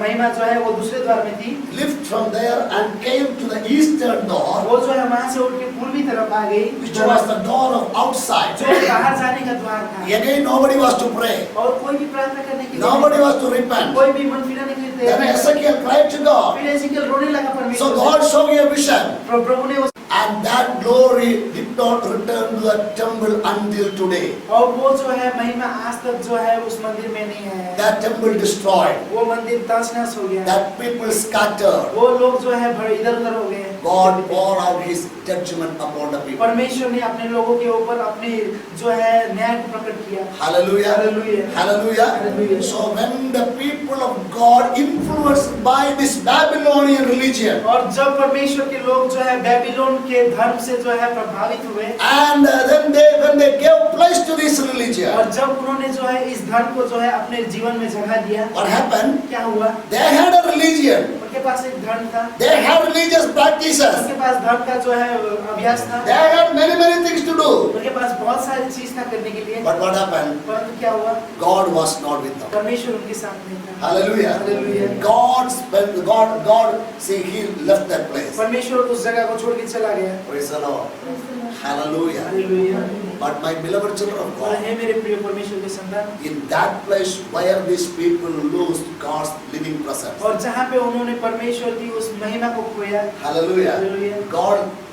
महिमा जो है वो दूसरे द्वार में थी। Lift from there and came to the eastern door, वो जो है वहाँ से उठ के पूर्वी तरफ आ गई, which was the door of outside. जो बाहर जाने का द्वार था। Again nobody was to pray. और कोई भी प्रार्थना करने के लिए Nobody was to repent. कोई भी मन फिराने के लिए तैयार Then नहीं था। Ezekiel cried to God. फिर एजेकियल रोने लगा So परमेश्वर God से। showed me a vision. प्रभु ने उस And that glory did not return to the temple until today. और वो जो है महिमा आज तक जो है उस मंदिर में नहीं है। That temple destroyed. वो मंदिर तहस-नहस हो गया। That people scattered. वो लोग जो है इधर-उधर हो गए। God poured out his judgment upon the people. परमेश्वर ने अपने लोगों के ऊपर अपनी जो है न्याय को प्रकट किया। Hallelujah. Hallelujah. Hallelujah. Hallelujah. So when the people of God influenced by this Babylonian religion, और जब परमेश्वर के लोग जो है बेबीलोन के धर्म से जो है प्रभावित हुए, and then when they gave place to this religion, और जब उन्होंने जो है इस धर्म को जो है अपने जीवन में जगह दिया, what happened? क्या हुआ? They had a religion. उनके पास एक धर्म था, They had religious practices. उनके पास धर्म का जो है अभ्यास था, They had many things to do. उनके पास बहुत सारी चीज था करने के लिए, But what happened? परंतु क्या हुआ? God was not with them. परमेश्वर उनके साथ नहीं था। Hallelujah. Hallelujah. God, see, he left that place. परमेश्वर उस जगह को छोड़ के चला गया। Praise the Lord. Hallelujah. Hallelujah. But my beloved children of और God, हे मेरे प्रिय परमेश्वर के संतान, in that place where these people lose God's living presence. और जहाँ पे उन्होंने परमेश्वर की उस महिमा को खोया, Hallelujah. Hallelujah.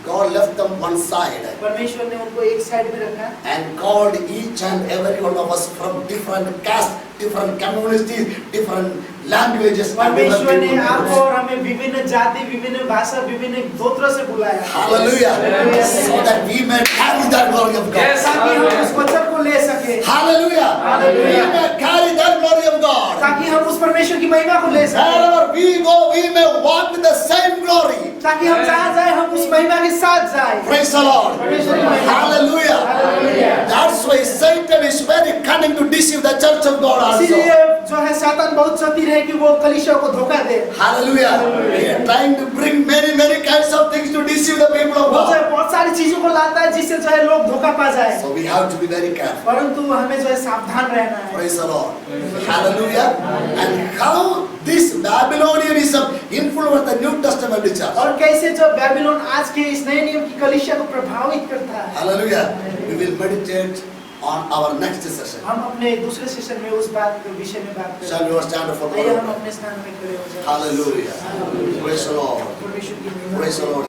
God left them one side परमेश्वर ने उनको एक साइड में रखा and called each and every one of us from different castes, different communities, different languages. and परमेश्वर ने different आपको peoples. और हमें विभिन्न जाति, विभिन्न भाषा, विभिन्न गोत्र से बुलाया। Hallelujah. Hallelujah. So that we may carry that glory of God. ताकि हम उस वचन को ले सके, Hallelujah. Hallelujah. We may carry that glory of God. ताकि ताकि हम उस परमेश्वर की महिमा को ले सकें, Wherever we go, we may walk with the same glory. ताकि हम जहाँ जाए हम उस महिमा के साथ जाए। Praise the Lord. परमेश्वर की महिमा। Hallelujah. Hallelujah. That's why Satan is very cunning to deceive the church of God also. इसीलिए जो है शैतान बहुत चतुर है कि वो कलीसिया को धोखा दे। Hallelujah. He is trying to bring many kinds of things to deceive the people of वो जो God. है बहुत सारी चीजों को लाता है जिससे जो है लोग धोखा पा जाए, So we have to be very careful. परंतु हमें जो है सावधान रहना है। Praise the Lord. Hallelujah. And how this Babylonianism influenced the New Testament church. और कैसे जो बेबीलोन आज के इस नए नियम की कलीसिया को प्रभावित करता है। Hallelujah. We will meditate on our next session. हम अपने दूसरे सेशन में उस बात के विषय में बात करेंगे। Shall we all stand up for the आइए Lord? हम अपने स्थान में खड़े हो जाएं। Hallelujah. Praise the Lord. परमेश्वर की महिमा Praise the Lord.